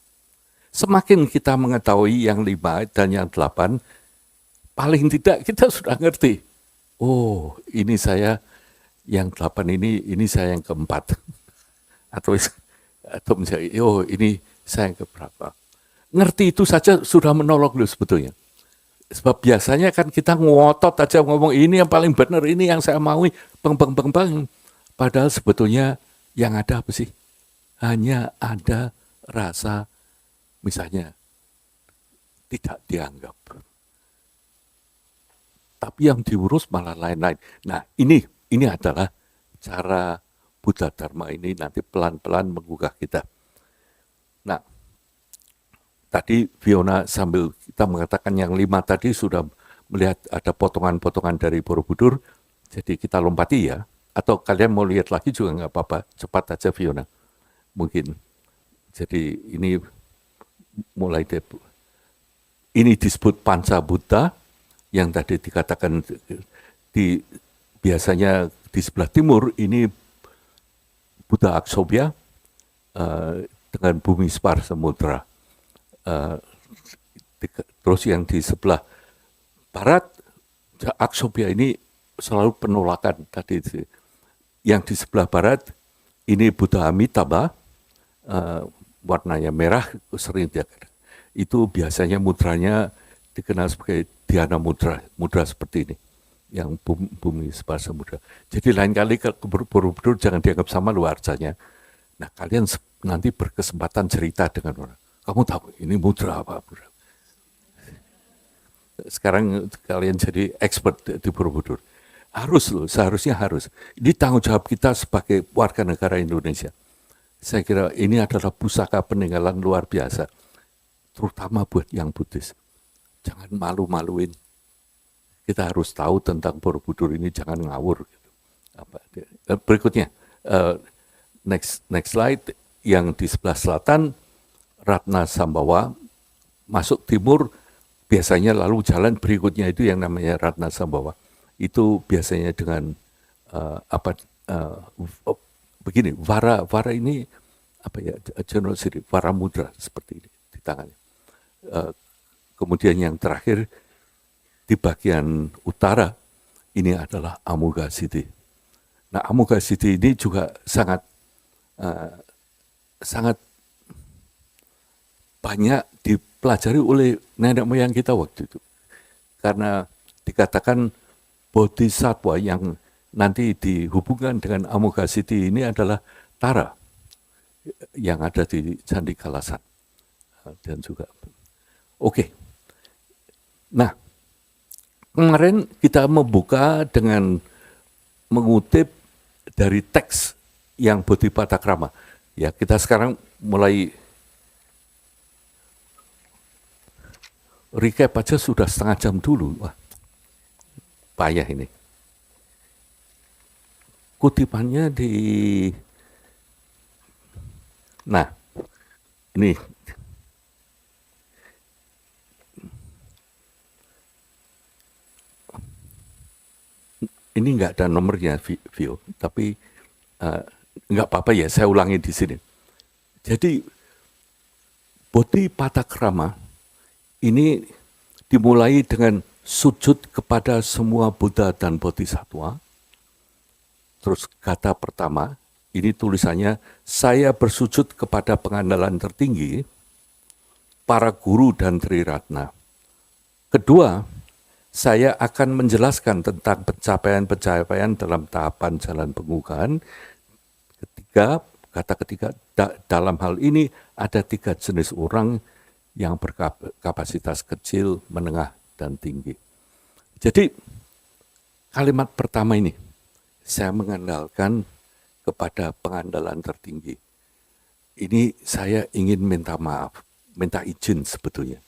Speaker 1: Semakin kita mengetahui yang 5 dan yang 8, paling tidak kita sudah ngerti. Oh, ini saya yang 8 ini saya yang keempat. Atau misalnya, oh ini saya yang keberapa. Ngerti itu saja sudah menolong loh sebetulnya. Sebab biasanya kan kita ngotot aja ngomong ini yang paling benar, ini yang saya mau, bang. Padahal sebetulnya yang ada apa sih? Hanya ada rasa misalnya tidak dianggap. Tapi yang diurus malah lain-lain. Nah ini adalah cara Buddha Dharma ini nanti pelan-pelan menggugah kita. Nah, tadi Fiona sambil kita mengatakan yang 5 tadi sudah melihat ada potongan-potongan dari Borobudur, jadi kita lompati ya. Atau kalian mau lihat lagi juga nggak apa-apa, cepat aja Fiona. Mungkin. Jadi ini mulai ini disebut Panca Buddha, yang tadi dikatakan biasanya di sebelah timur ini Buddha Aksobhya dengan bumi Spar Samudra. Terus yang di sebelah barat, Aksobhya ini selalu penolakan tadi. Yang di sebelah barat ini Buddha Amitabha, warnanya merah, sering dia. Itu biasanya mudranya dikenal sebagai Dhyana mudra seperti ini. Yang bumi Spar Samudra. Jadi lain kali ke Borobudur jangan dianggap sama luar arjanya. Nah kalian nanti berkesempatan cerita dengan orang. Kamu tahu ini mudra apa? Sekarang kalian jadi expert di Borobudur. Harus loh, seharusnya harus. Ini tanggung jawab kita sebagai warga negara Indonesia. Saya kira ini adalah pusaka peninggalan luar biasa. Terutama buat yang Buddhis. Jangan malu-maluin. Kita harus tahu tentang Borobudur ini, jangan ngawur. Berikutnya, next slide, yang di sebelah selatan, Ratna Sambawa, masuk timur, biasanya lalu jalan berikutnya itu yang namanya Ratna Sambawa. Itu biasanya dengan begini, vara ini apa ya, general siri, vara mudra seperti ini di tangannya. Kemudian yang terakhir, di bagian utara ini adalah Amoga Siddhi. Nah, Amoga Siddhi ini juga sangat banyak dipelajari oleh nenek moyang kita waktu itu. Karena dikatakan bodhisattva yang nanti dihubungkan dengan Amoga Siddhi ini adalah Tara yang ada di Candi Kalasan. Dan juga, oke. Nah, kemarin kita membuka dengan mengutip dari teks yang Bodhipatakrama. Ya, kita sekarang mulai recap aja sudah setengah jam dulu. Wah, payah ini. Kutipannya di... Nah, ini ini nggak ada nomornya, Vio, tapi nggak apa-apa ya, saya ulangi di sini. Jadi, Bodhi Patakrama ini dimulai dengan sujud kepada semua Buddha dan Bodhisattva. Terus kata pertama, ini tulisannya, saya bersujud kepada pengandalan tertinggi, para guru dan Triratna. Kedua, saya akan menjelaskan tentang pencapaian-pencapaian dalam tahapan jalan pengungkapan. Ketiga, kata ketiga, dalam hal ini ada 3 jenis orang yang berkapasitas kecil, menengah, dan tinggi. Jadi, kalimat pertama ini, saya mengandalkan kepada pengandalan tertinggi. Ini saya ingin minta maaf, minta izin sebetulnya.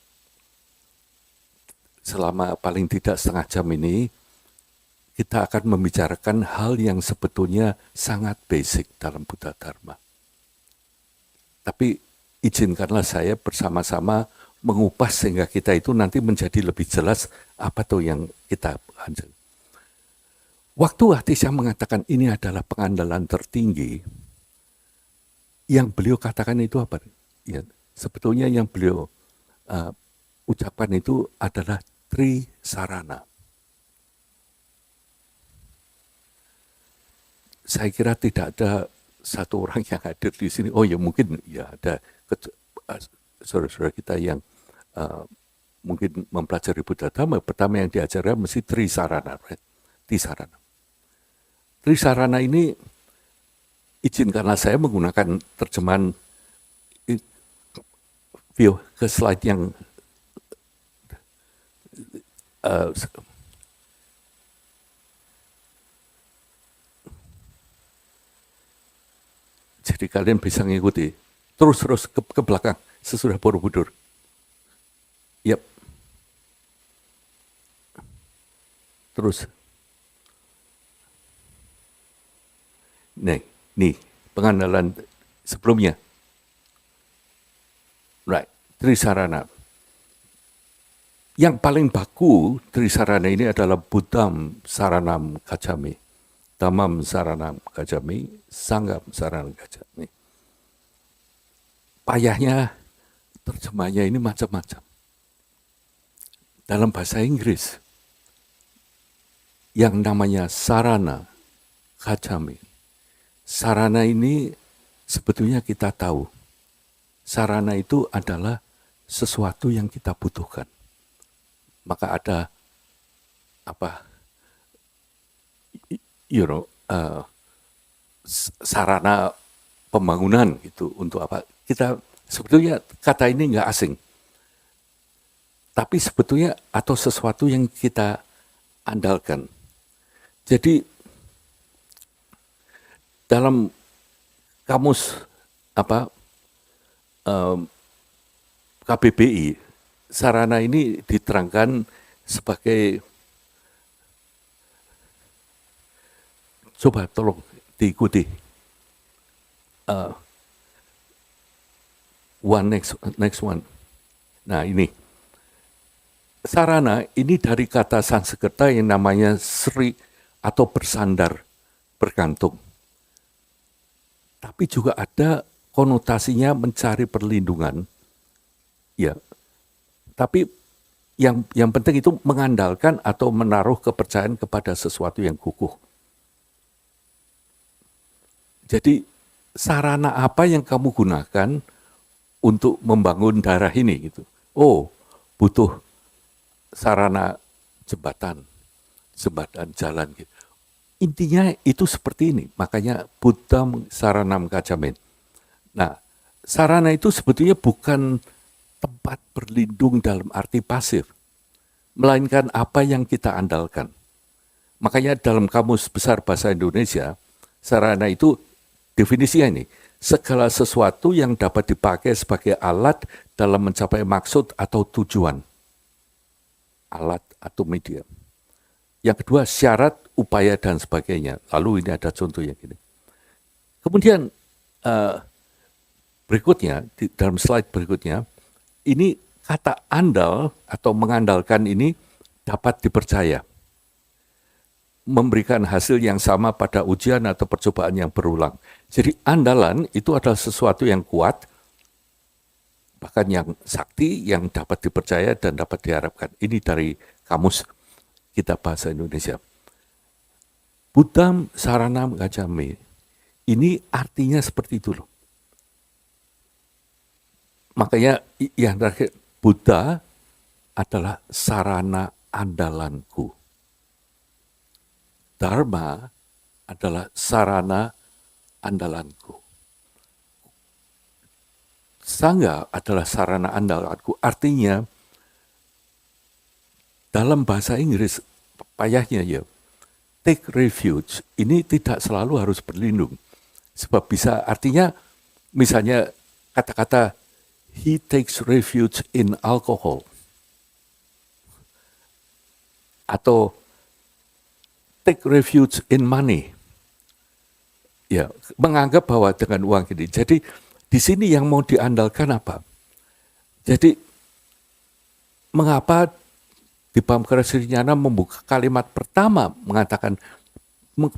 Speaker 1: Selama paling tidak setengah jam ini, kita akan membicarakan hal yang sebetulnya sangat basic dalam Buddha Dharma. Tapi izinkanlah saya bersama-sama mengupas sehingga kita itu nanti menjadi lebih jelas apa tuh yang kita hancur. Waktu Atisha mengatakan ini adalah pengandalan tertinggi, yang beliau katakan itu apa? Ya, sebetulnya yang beliau ucapkan itu adalah Trisarana. Saya kira tidak ada satu orang yang hadir di sini. Oh ya mungkin ya ada saudara-saudara kita yang mungkin mempelajari Buddha Dhamma. Pertama yang diajarkan mesti Trisarana, right? Trisarana. Trisarana ini izinkanlah saya menggunakan terjemahan Vio ke slide yang jadi kalian bisa mengikuti terus ke belakang sesudah Borobudur. Yap. Terus. Nih pengandalan sebelumnya. Right, Trisarana. Yang paling baku Trisarana ini adalah Buddham Saranam Gacchami, Dhammam Saranam Gacchami, Sangham Saranam Gacchami. Payahnya terjemahnya ini macam-macam. Dalam bahasa Inggris, yang namanya Sarana Gacchami. Sarana ini sebetulnya kita tahu. Sarana itu adalah sesuatu yang kita butuhkan. Maka ada sarana pembangunan gitu untuk apa? Kita sebetulnya kata ini nggak asing. Tapi sebetulnya atau sesuatu yang kita andalkan. Jadi dalam kamus KBBI, sarana ini diterangkan sebagai, coba tolong diikuti. Next one. Nah ini. Sarana ini dari kata Sanskerta yang namanya sri atau bersandar, bergantung. Tapi juga ada konotasinya mencari perlindungan. Ya. Tapi yang penting itu mengandalkan atau menaruh kepercayaan kepada sesuatu yang kukuh. Jadi sarana apa yang kamu gunakan untuk membangun daerah ini gitu. Oh, butuh sarana jembatan jalan gitu. Intinya itu seperti ini, makanya Buddham Saranam Gacchami. Nah, sarana itu sebetulnya bukan tempat berlindung dalam arti pasif, melainkan apa yang kita andalkan. Makanya dalam Kamus Besar Bahasa Indonesia, sarana itu definisinya ini, segala sesuatu yang dapat dipakai sebagai alat dalam mencapai maksud atau tujuan. Alat atau media. Yang kedua, syarat, upaya, dan sebagainya. Lalu ini ada contoh yang gini. Kemudian berikutnya, dalam slide berikutnya, ini kata andal atau mengandalkan ini dapat dipercaya. memberikan hasil yang sama pada ujian atau percobaan yang berulang. Jadi andalan itu adalah sesuatu yang kuat, bahkan yang sakti, yang dapat dipercaya dan dapat diharapkan. Ini dari Kamus Kitab Bahasa Indonesia. Buddham Saranam Gacchami, ini artinya seperti itu loh. Makanya yang terakhir, Buddha adalah sarana andalanku. Dharma adalah sarana andalanku. Sangha adalah sarana andalanku. Artinya, dalam bahasa Inggris, payahnya ya, take refuge, ini tidak selalu harus berlindung. Sebab bisa, artinya, misalnya kata-kata, he takes refuge in alcohol. Atau, take refuge in money. Ya, menganggap bahwa dengan uang ini. Jadi di sini yang mau diandalkan apa? Jadi mengapa di Bhamkara Srinyana membuka kalimat pertama mengatakan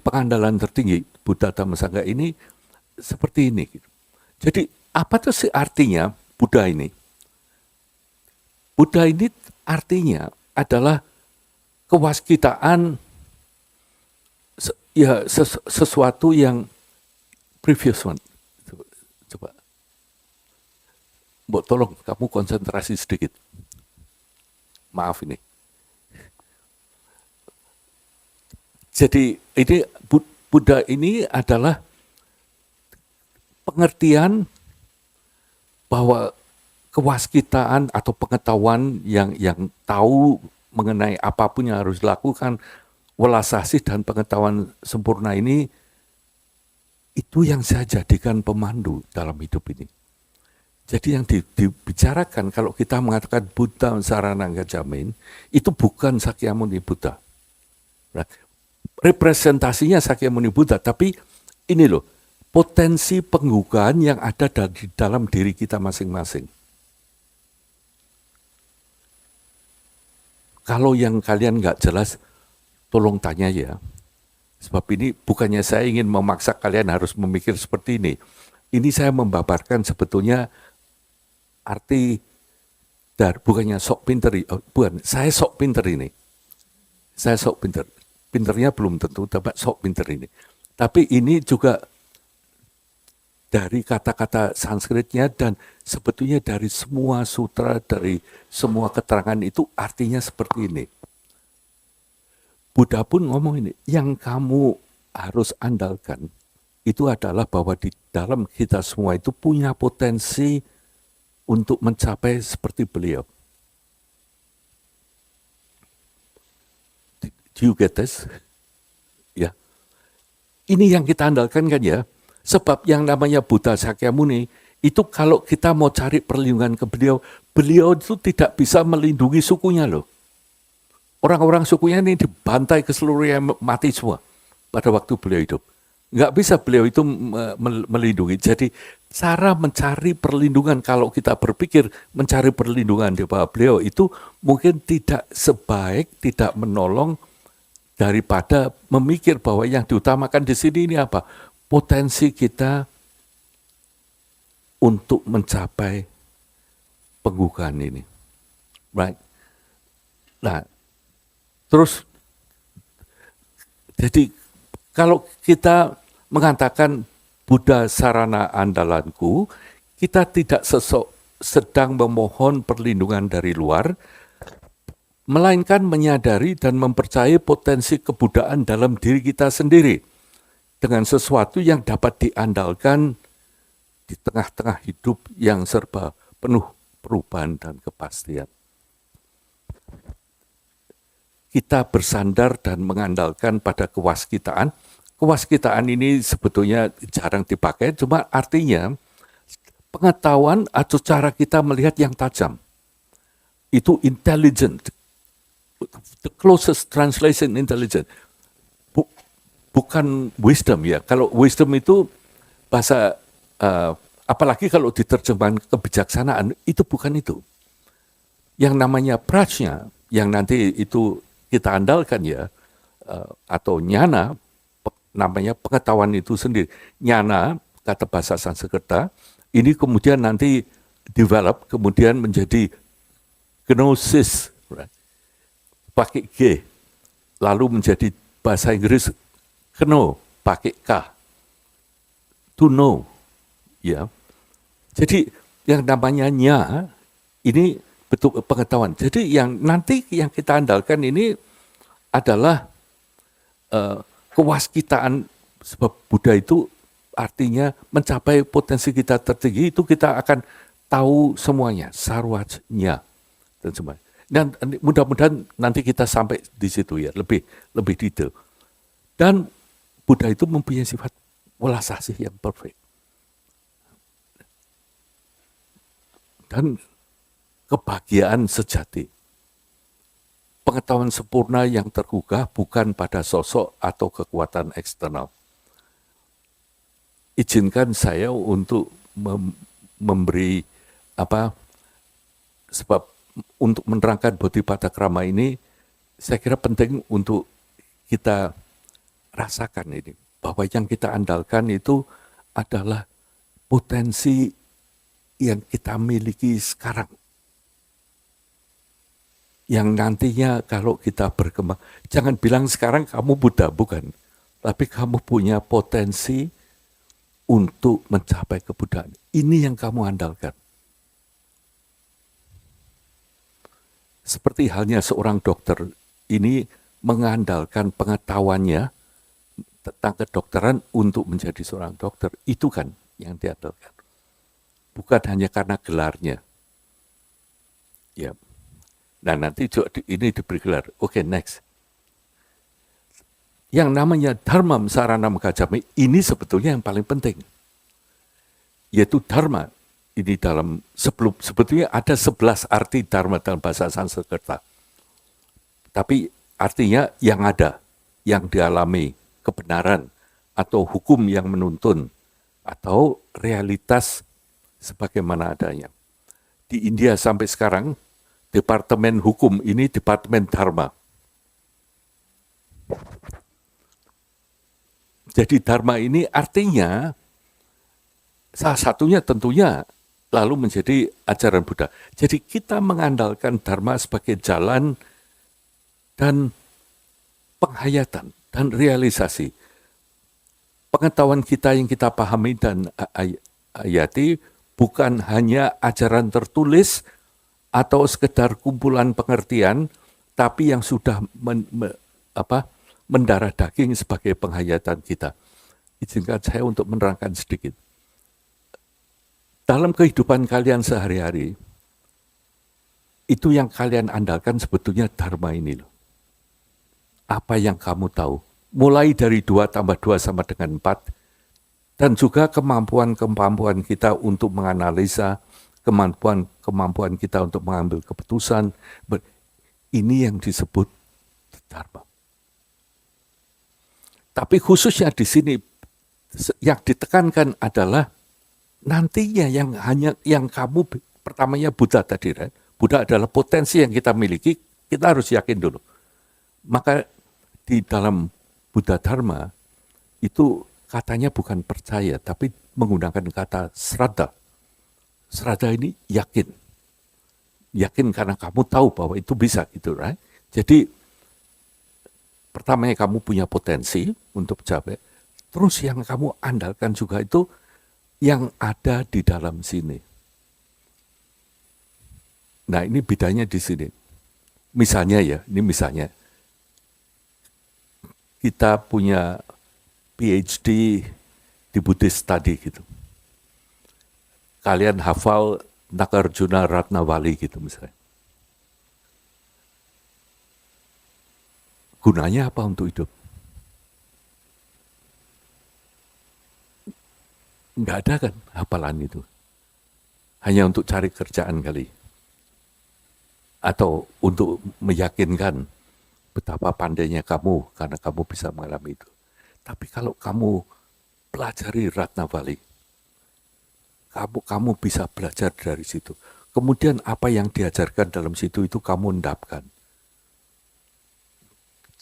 Speaker 1: pengandalan tertinggi Buddha Dhamma Sangha ini seperti ini. Jadi apa tuh sih artinya Buddha ini? Buddha ini artinya adalah kewaskitaan, ya sesuatu yang previous one. Coba, Mbok tolong kamu konsentrasi sedikit. Maaf ini. Jadi ini Buddha ini adalah pengertian bahwa kewaskitaan atau pengetahuan yang tahu mengenai apapun yang harus dilakukan, welas asih dan pengetahuan sempurna ini, itu yang saya jadikan pemandu dalam hidup ini. Jadi yang dibicarakan kalau kita mengatakan Buddha Sarana Gacchami, itu bukan Sakyamuni Buddha. Representasinya Sakyamuni Buddha, tapi ini loh, potensi penggugaan yang ada di dalam diri kita masing-masing. Kalau yang kalian nggak jelas, tolong tanya ya. Sebab ini bukannya saya ingin memaksa kalian harus memikir seperti ini. Ini saya membabarkan sebetulnya arti dari bukannya sok pinter, bukan, saya sok pinter ini. Saya sok pinter. Pinternya belum tentu, tapi sok pinter ini. Tapi ini juga dari kata-kata Sanskritnya dan sebetulnya dari semua sutra, dari semua keterangan itu artinya seperti ini. Buddha pun ngomong ini, yang kamu harus andalkan itu adalah bahwa di dalam kita semua itu punya potensi untuk mencapai seperti beliau. Do you get this? Ya. Ini yang kita andalkan kan ya. Sebab yang namanya Buddha Sakyamuni, itu kalau kita mau cari perlindungan ke beliau, beliau itu tidak bisa melindungi sukunya loh. Orang-orang sukunya ini dibantai keseluruhannya, mati semua pada waktu beliau hidup. Nggak bisa beliau itu melindungi. Jadi cara mencari perlindungan, kalau kita berpikir mencari perlindungan di bawah beliau itu mungkin tidak sebaik, tidak menolong daripada memikir bahwa yang diutamakan di sini ini apa? Potensi kita untuk mencapai penggugaan ini. Right? Nah, terus jadi kalau kita mengatakan Buddha sarana andalanku, kita tidak sedang memohon perlindungan dari luar, melainkan menyadari dan mempercayai potensi kebudayaan dalam diri kita sendiri dengan sesuatu yang dapat diandalkan di tengah-tengah hidup yang serba penuh perubahan dan kepastian. Kita bersandar dan mengandalkan pada kewaskitaan. Kewaskitaan ini sebetulnya jarang dipakai, cuma artinya pengetahuan atau cara kita melihat yang tajam. Itu intelligent. The closest translation intelligent. Bukan wisdom ya. Kalau wisdom itu bahasa, apalagi kalau diterjemahkan kebijaksanaan, itu bukan itu. Yang namanya prajna, yang nanti itu kita andalkan ya, atau nyana, namanya pengetahuan itu sendiri. Nyana, kata bahasa Sanskerta, ini kemudian nanti develop, kemudian menjadi gnosis, right? Pakai G, lalu menjadi bahasa Inggris kno, pakai K, to know, ya. Jadi yang namanya nya, ini betul pengetahuan. Jadi yang nanti yang kita andalkan ini adalah kewaskitaan, sebab Buddha itu artinya mencapai potensi kita tertinggi, itu kita akan tahu semuanya, sarwajnya dan semua. Dan mudah-mudahan nanti kita sampai di situ ya, lebih detail. Dan Buddha itu mempunyai sifat welas asih yang perfect. Dan kebahagiaan sejati. Pengetahuan sempurna yang tergugah bukan pada sosok atau kekuatan eksternal. Izinkan saya untuk memberi sebab untuk menerangkan Bodhipadakrama ini, saya kira penting untuk kita rasakan ini, bahwa yang kita andalkan itu adalah potensi yang kita miliki sekarang. Yang nantinya kalau kita berkembang, jangan bilang sekarang kamu Buddha, bukan. Tapi kamu punya potensi untuk mencapai kebuddhaan. Ini yang kamu andalkan. Seperti halnya seorang dokter, ini mengandalkan pengetahuannya tentang kedokteran untuk menjadi seorang dokter. Itu kan yang diandalkan. Bukan hanya karena gelarnya. Ya. Nah nanti ini diberi gelar. Oke, next. Yang namanya Dharma Sarana Gacchami ini sebetulnya yang paling penting. Yaitu Dharma. Ini dalam sebetulnya ada 11 arti Dharma dalam bahasa Sanskerta. Tapi artinya yang ada, yang dialami, kebenaran, atau hukum yang menuntun, atau realitas sebagaimana adanya. Di India sampai sekarang, Departemen Hukum ini Departemen Dharma. Jadi Dharma ini artinya salah satunya tentunya lalu menjadi ajaran Buddha. Jadi kita mengandalkan Dharma sebagai jalan dan penghayatan dan realisasi. Pengetahuan kita yang kita pahami dan hayati bukan hanya ajaran tertulis atau sekedar kumpulan pengertian, tapi yang sudah mendarah daging sebagai penghayatan kita. Izinkan saya untuk menerangkan sedikit. Dalam kehidupan kalian sehari-hari, itu yang kalian andalkan sebetulnya Dharma ini loh. Apa yang kamu tahu, mulai dari 2 tambah 2 sama dengan 4, dan juga kemampuan kita untuk menganalisa, kemampuan kita untuk mengambil keputusan. Ini yang disebut Dharma. Tapi khususnya di sini yang ditekankan adalah nantinya yang kamu pertamanya Buddha tadi, right? Buddha adalah potensi yang kita miliki, kita harus yakin dulu. Maka di dalam Buddha Dharma itu katanya bukan percaya, tapi menggunakan kata sraddha. Sraddha ini yakin. Yakin karena kamu tahu bahwa itu bisa gitu, right? Jadi pertamanya kamu punya potensi untuk mencapai, terus yang kamu andalkan juga itu yang ada di dalam sini. Nah, ini bedanya di sini. Misalnya ya, ini misalnya kita punya PhD di Buddhist study gitu. Kalian hafal Nagarjuna Ratnawali gitu misalnya. Gunanya apa untuk hidup? Enggak ada kan hafalan itu. Hanya untuk cari kerjaan kali. Atau untuk meyakinkan betapa pandainya kamu karena kamu bisa mengalami itu. Tapi kalau kamu pelajari Ratnawali, kamu bisa belajar dari situ. Kemudian apa yang diajarkan dalam situ itu kamu endapkan.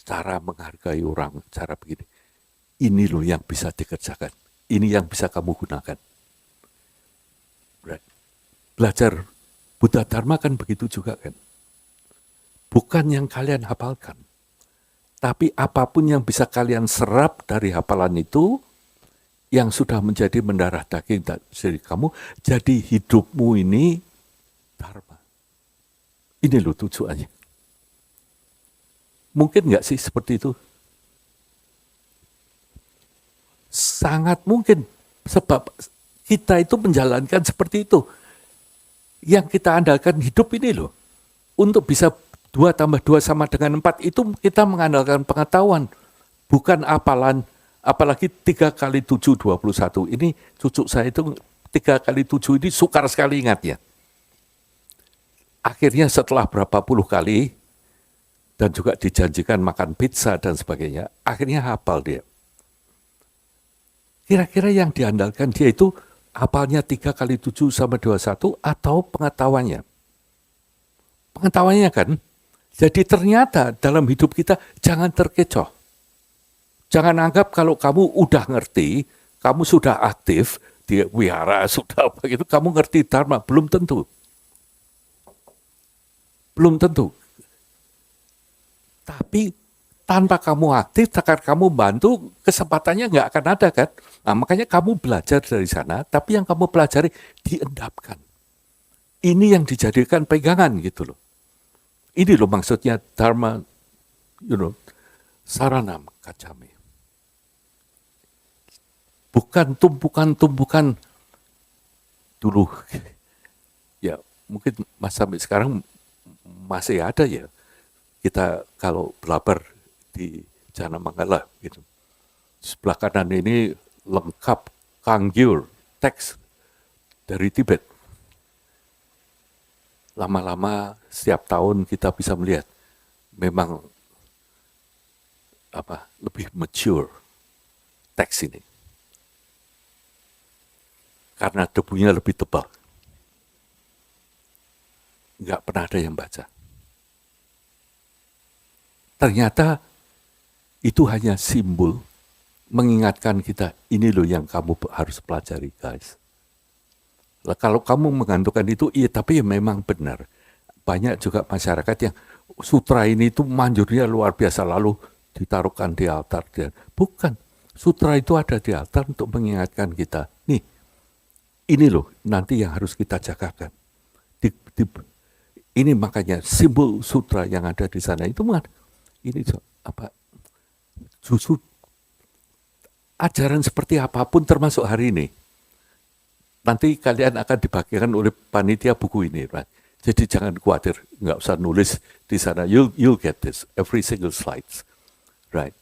Speaker 1: cara menghargai orang, cara begini. Ini loh yang bisa dikerjakan. Ini yang bisa kamu gunakan. Belajar Buddha Dharma kan begitu juga kan. Bukan yang kalian hafalkan. Tapi apapun yang bisa kalian serap dari hafalan itu, yang sudah menjadi mendarah daging dari kamu, jadi hidupmu ini Dharma. Ini loh tujuannya. Mungkin nggak sih seperti itu? Sangat mungkin. Sebab kita itu menjalankan seperti itu. Yang kita andalkan hidup ini loh. Untuk bisa 2 tambah 2 sama dengan 4 itu kita mengandalkan pengetahuan. Bukan hafalan. Apalagi 3 kali 7, 21. Ini cucu saya itu 3 kali 7 ini sukar sekali ingatnya. Akhirnya setelah berapa puluh kali, dan juga dijanjikan makan pizza dan sebagainya, akhirnya hafal dia. Kira-kira yang diandalkan dia itu hafalnya 3 kali 7 sama 21 atau pengetahuannya? Pengetahuannya kan? Jadi ternyata dalam hidup kita jangan terkecoh. Jangan anggap kalau kamu udah ngerti, kamu sudah aktif, di wihara, sudah begitu, kamu ngerti Dharma. Belum tentu. Belum tentu. Tapi tanpa kamu aktif, tanpa kamu bantu, kesempatannya nggak akan ada kan. Nah, makanya kamu belajar dari sana, tapi yang kamu pelajari diendapkan. Ini yang dijadikan pegangan gitu loh. Ini loh maksudnya Dharma, saranam kacame. Bukan tumpukan-tumpukan dulu. Ya mungkin sampai sekarang masih ada ya. Kita kalau belabar di Janamangala gitu. Sebelah kanan ini lengkap Kangyur, teks dari Tibet. Lama-lama setiap tahun kita bisa melihat memang lebih mature teks ini. Karena debunya lebih tebal. Nggak pernah ada yang baca. Ternyata itu hanya simbol mengingatkan kita, ini loh yang kamu harus pelajari guys. Lah, kalau kamu menggantungkan itu, iya tapi ya memang benar. Banyak juga masyarakat yang sutra ini itu manjurnya luar biasa, lalu ditaruhkan di altar. Bukan, sutra itu ada di altar untuk mengingatkan kita. Nih, ini loh nanti yang harus kita jagakan. Ini makanya simbol sutra yang ada di sana itu ini justru ajaran seperti apapun termasuk hari ini. Nanti kalian akan dibagikan oleh panitia buku ini, right? Jadi jangan khawatir, nggak usah nulis di sana. You'll get this, every single slides, right?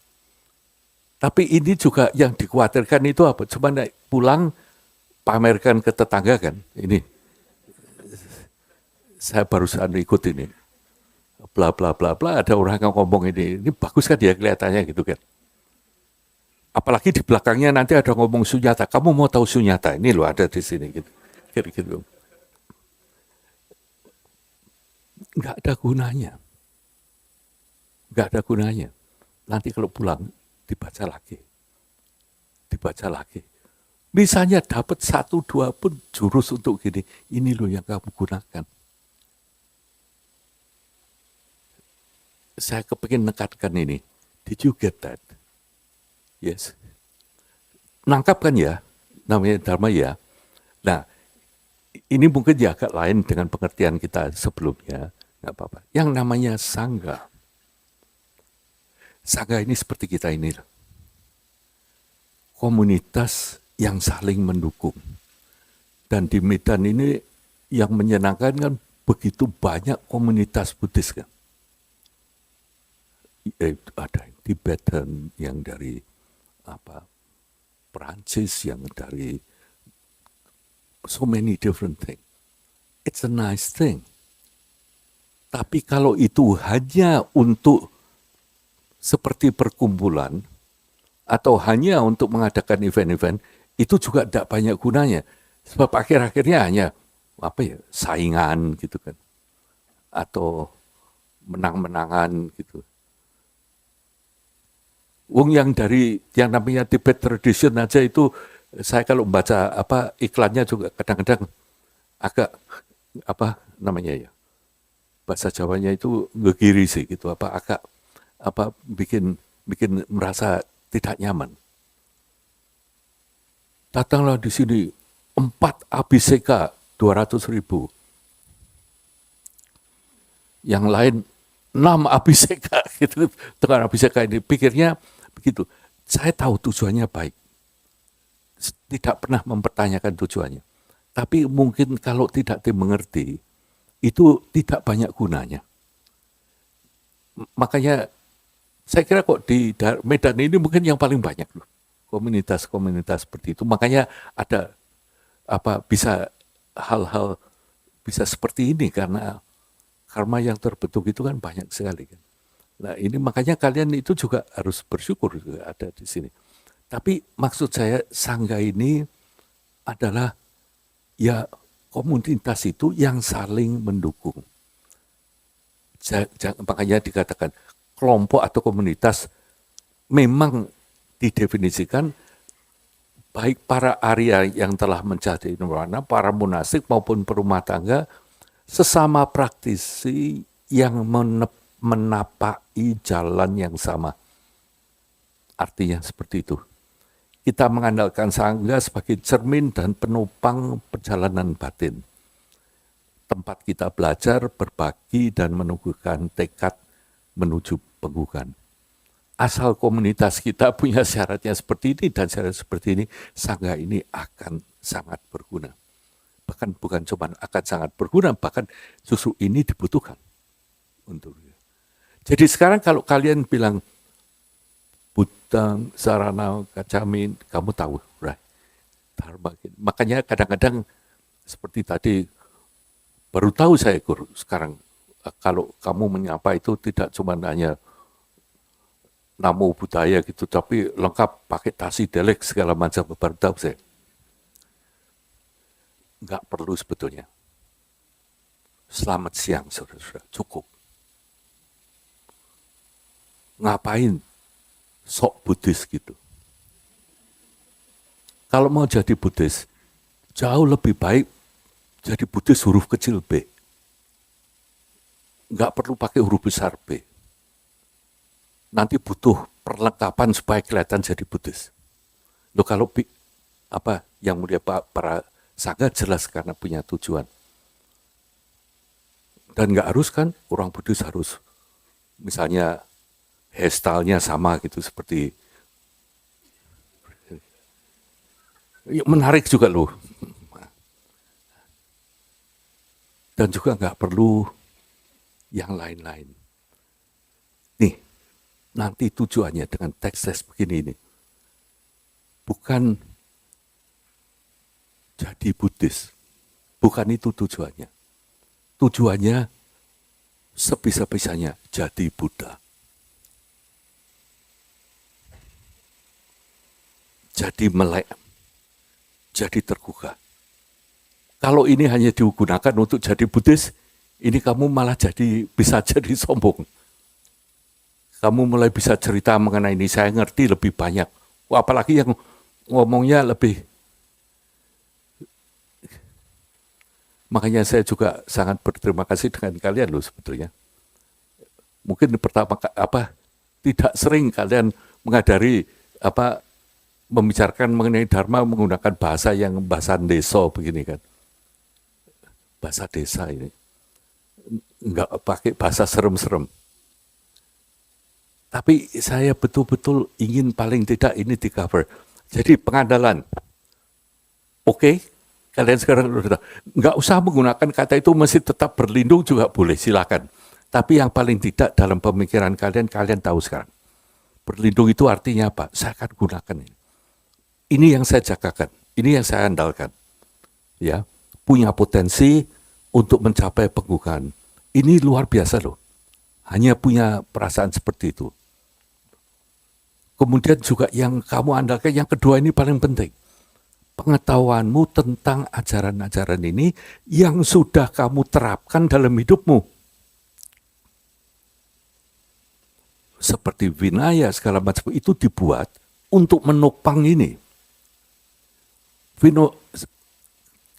Speaker 1: Tapi ini juga yang dikhawatirkan itu apa? Cuma pulang pamerkan ke tetangga kan? Ini saya barusan ikut ini, bla bla bla bla. Ada orang yang ngomong ini bagus kan dia kelihatannya gitu kan? Apalagi di belakangnya nanti ada ngomong sunyata. Kamu mau tahu sunyata? Ini loh ada di sini gitu. Gitu. Nggak ada gunanya. Nggak ada gunanya. Nanti kalau pulang dibaca lagi. Dibaca lagi. Misalnya dapat 1-2 pun jurus untuk gini. Ini loh yang kamu gunakan. Saya kepingin nekatkan ini. Did you get that? Yes. Nangkap kan ya, namanya Dharma ya. Nah, ini mungkin ya agak lain dengan pengertian kita sebelumnya, nggak apa-apa. Yang namanya Sangha. Sangha ini seperti kita ini. Komunitas yang saling mendukung. Dan di Medan ini yang menyenangkan kan begitu banyak komunitas Buddhis kan. Ada Tibetan yang dari Perancis, yang dari so many different things. It's a nice thing. Tapi kalau itu hanya untuk seperti perkumpulan atau hanya untuk mengadakan event-event, itu juga tidak banyak gunanya. Sebab akhir-akhirnya hanya saingan gitu kan. Atau menang-menangan gitu. Wong yang dari yang namanya Tibet Tradition aja itu, saya kalau membaca iklannya juga kadang-kadang agak namanya ya, bahasa Jawanya itu ngegiri sih gitu, agak bikin merasa tidak nyaman. Datanglah di sini 4 abiseka 200.000, yang lain 6 abiseka gitu. Dengan abiseka ini pikirnya begitu. Saya tahu tujuannya baik, tidak pernah mempertanyakan tujuannya. Tapi mungkin kalau tidak dimengerti, itu tidak banyak gunanya. Makanya saya kira kok di Medan ini mungkin yang paling banyak loh komunitas-komunitas seperti itu. Makanya ada bisa hal-hal bisa seperti ini karena karma yang terbentuk itu kan banyak sekali kan. Nah ini makanya kalian itu juga harus bersyukur juga ada di sini. Tapi maksud saya sangga ini adalah ya komunitas itu yang saling mendukung. Makanya dikatakan kelompok atau komunitas memang didefinisikan baik para Arya yang telah menjadi nirwana, para munasik maupun perumah tangga, sesama praktisi yang menapai jalan yang sama. Artinya seperti itu. Kita mengandalkan sangga sebagai cermin dan penopang perjalanan batin. Tempat kita belajar, berbagi, dan menumbuhkan tekad menuju penggugan. Asal komunitas kita punya syaratnya seperti ini dan syarat seperti ini, sangga ini akan sangat berguna. Bahkan bukan cuma akan sangat berguna, bahkan justru ini dibutuhkan. Jadi sekarang kalau kalian bilang Buddha, Sarana, Kacamin, kamu tahu, right? Makanya kadang-kadang seperti tadi, baru tahu saya Guru, sekarang kalau kamu menyapa itu tidak cuma hanya namo budaya gitu, tapi lengkap pakai tasi delek segala macam, baru tahu saya. Nggak perlu sebetulnya. Selamat siang, saudara-saudara, cukup. Ngapain sok Buddhis gitu? Kalau mau jadi Buddhis, jauh lebih baik jadi Buddhis huruf kecil B. Nggak perlu pakai huruf besar B. Nanti butuh perlengkapan supaya kelihatan jadi Buddhis. Loh kalau yang mulia para sangga jelas karena punya tujuan. Dan nggak harus kan orang Buddhis harus misalnya hairstyle-nya sama gitu seperti menarik juga loh. Dan juga nggak perlu yang lain-lain. Nih, nanti tujuannya dengan teks-teks begini ini bukan jadi Buddhis, bukan itu tujuannya. Tujuannya sebisa-bisanya jadi Buddha. Jadi melek, jadi tergugah. Kalau ini hanya digunakan untuk jadi Buddhis, ini kamu malah bisa jadi sombong. Kamu mulai bisa cerita mengenai ini, saya ngerti lebih banyak. Apalagi yang ngomongnya lebih. Makanya saya juga sangat berterima kasih dengan kalian loh sebetulnya. Mungkin pertama tidak sering kalian mengadari membicarakan mengenai Dharma menggunakan bahasa yang bahasa desa begini kan. Bahasa desa ini. Enggak pakai bahasa serem-serem. Tapi saya betul-betul ingin paling tidak ini di-cover. Jadi pengandalan. Oke, kalian sekarang nggak usah menggunakan kata itu, masih tetap berlindung juga boleh, silakan. Tapi yang paling tidak dalam pemikiran kalian tahu sekarang. Berlindung itu artinya apa? Saya akan gunakan ini. Ini yang saya jagakan, ini yang saya andalkan. Ya, punya potensi untuk mencapai penggugaan. Ini luar biasa loh. Hanya punya perasaan seperti itu. Kemudian juga yang kamu andalkan, yang kedua ini paling penting. Pengetahuanmu tentang ajaran-ajaran ini yang sudah kamu terapkan dalam hidupmu. seperti Vinaya segala macam itu dibuat untuk menopang ini.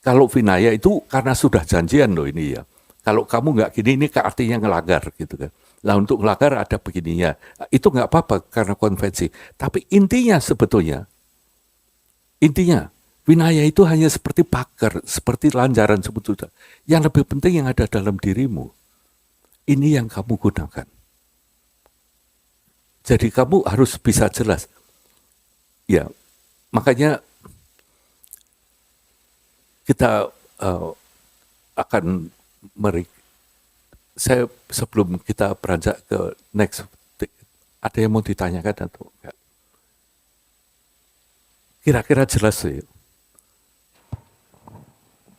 Speaker 1: Kalau Vinaya itu karena sudah janjian loh ini ya. Kalau kamu nggak gini, ini artinya ngelanggar gitu kan. Lah untuk ngelanggar ada begininya. Itu nggak apa-apa karena konvensi. Tapi intinya sebetulnya, Vinaya itu hanya seperti pagar, seperti lanjaran sebetulnya. Yang lebih penting yang ada dalam dirimu. Ini yang kamu gunakan. Jadi kamu harus bisa jelas. Ya, makanya kita akan saya sebelum kita beranjak ke next, ada yang mau ditanyakan atau enggak? Kira-kira jelas sih.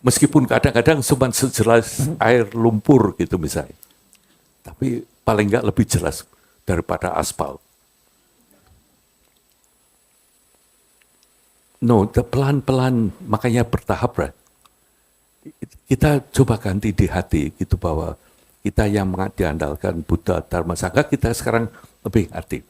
Speaker 1: Meskipun kadang-kadang cuma sejelas air lumpur gitu misalnya. Tapi paling enggak lebih jelas daripada aspal. No, pelan-pelan, makanya bertahap, right? Kita coba ganti di hati gitu bahwa kita yang diandalkan Buddha, Dharma, Sangha, kita sekarang lebih aktif.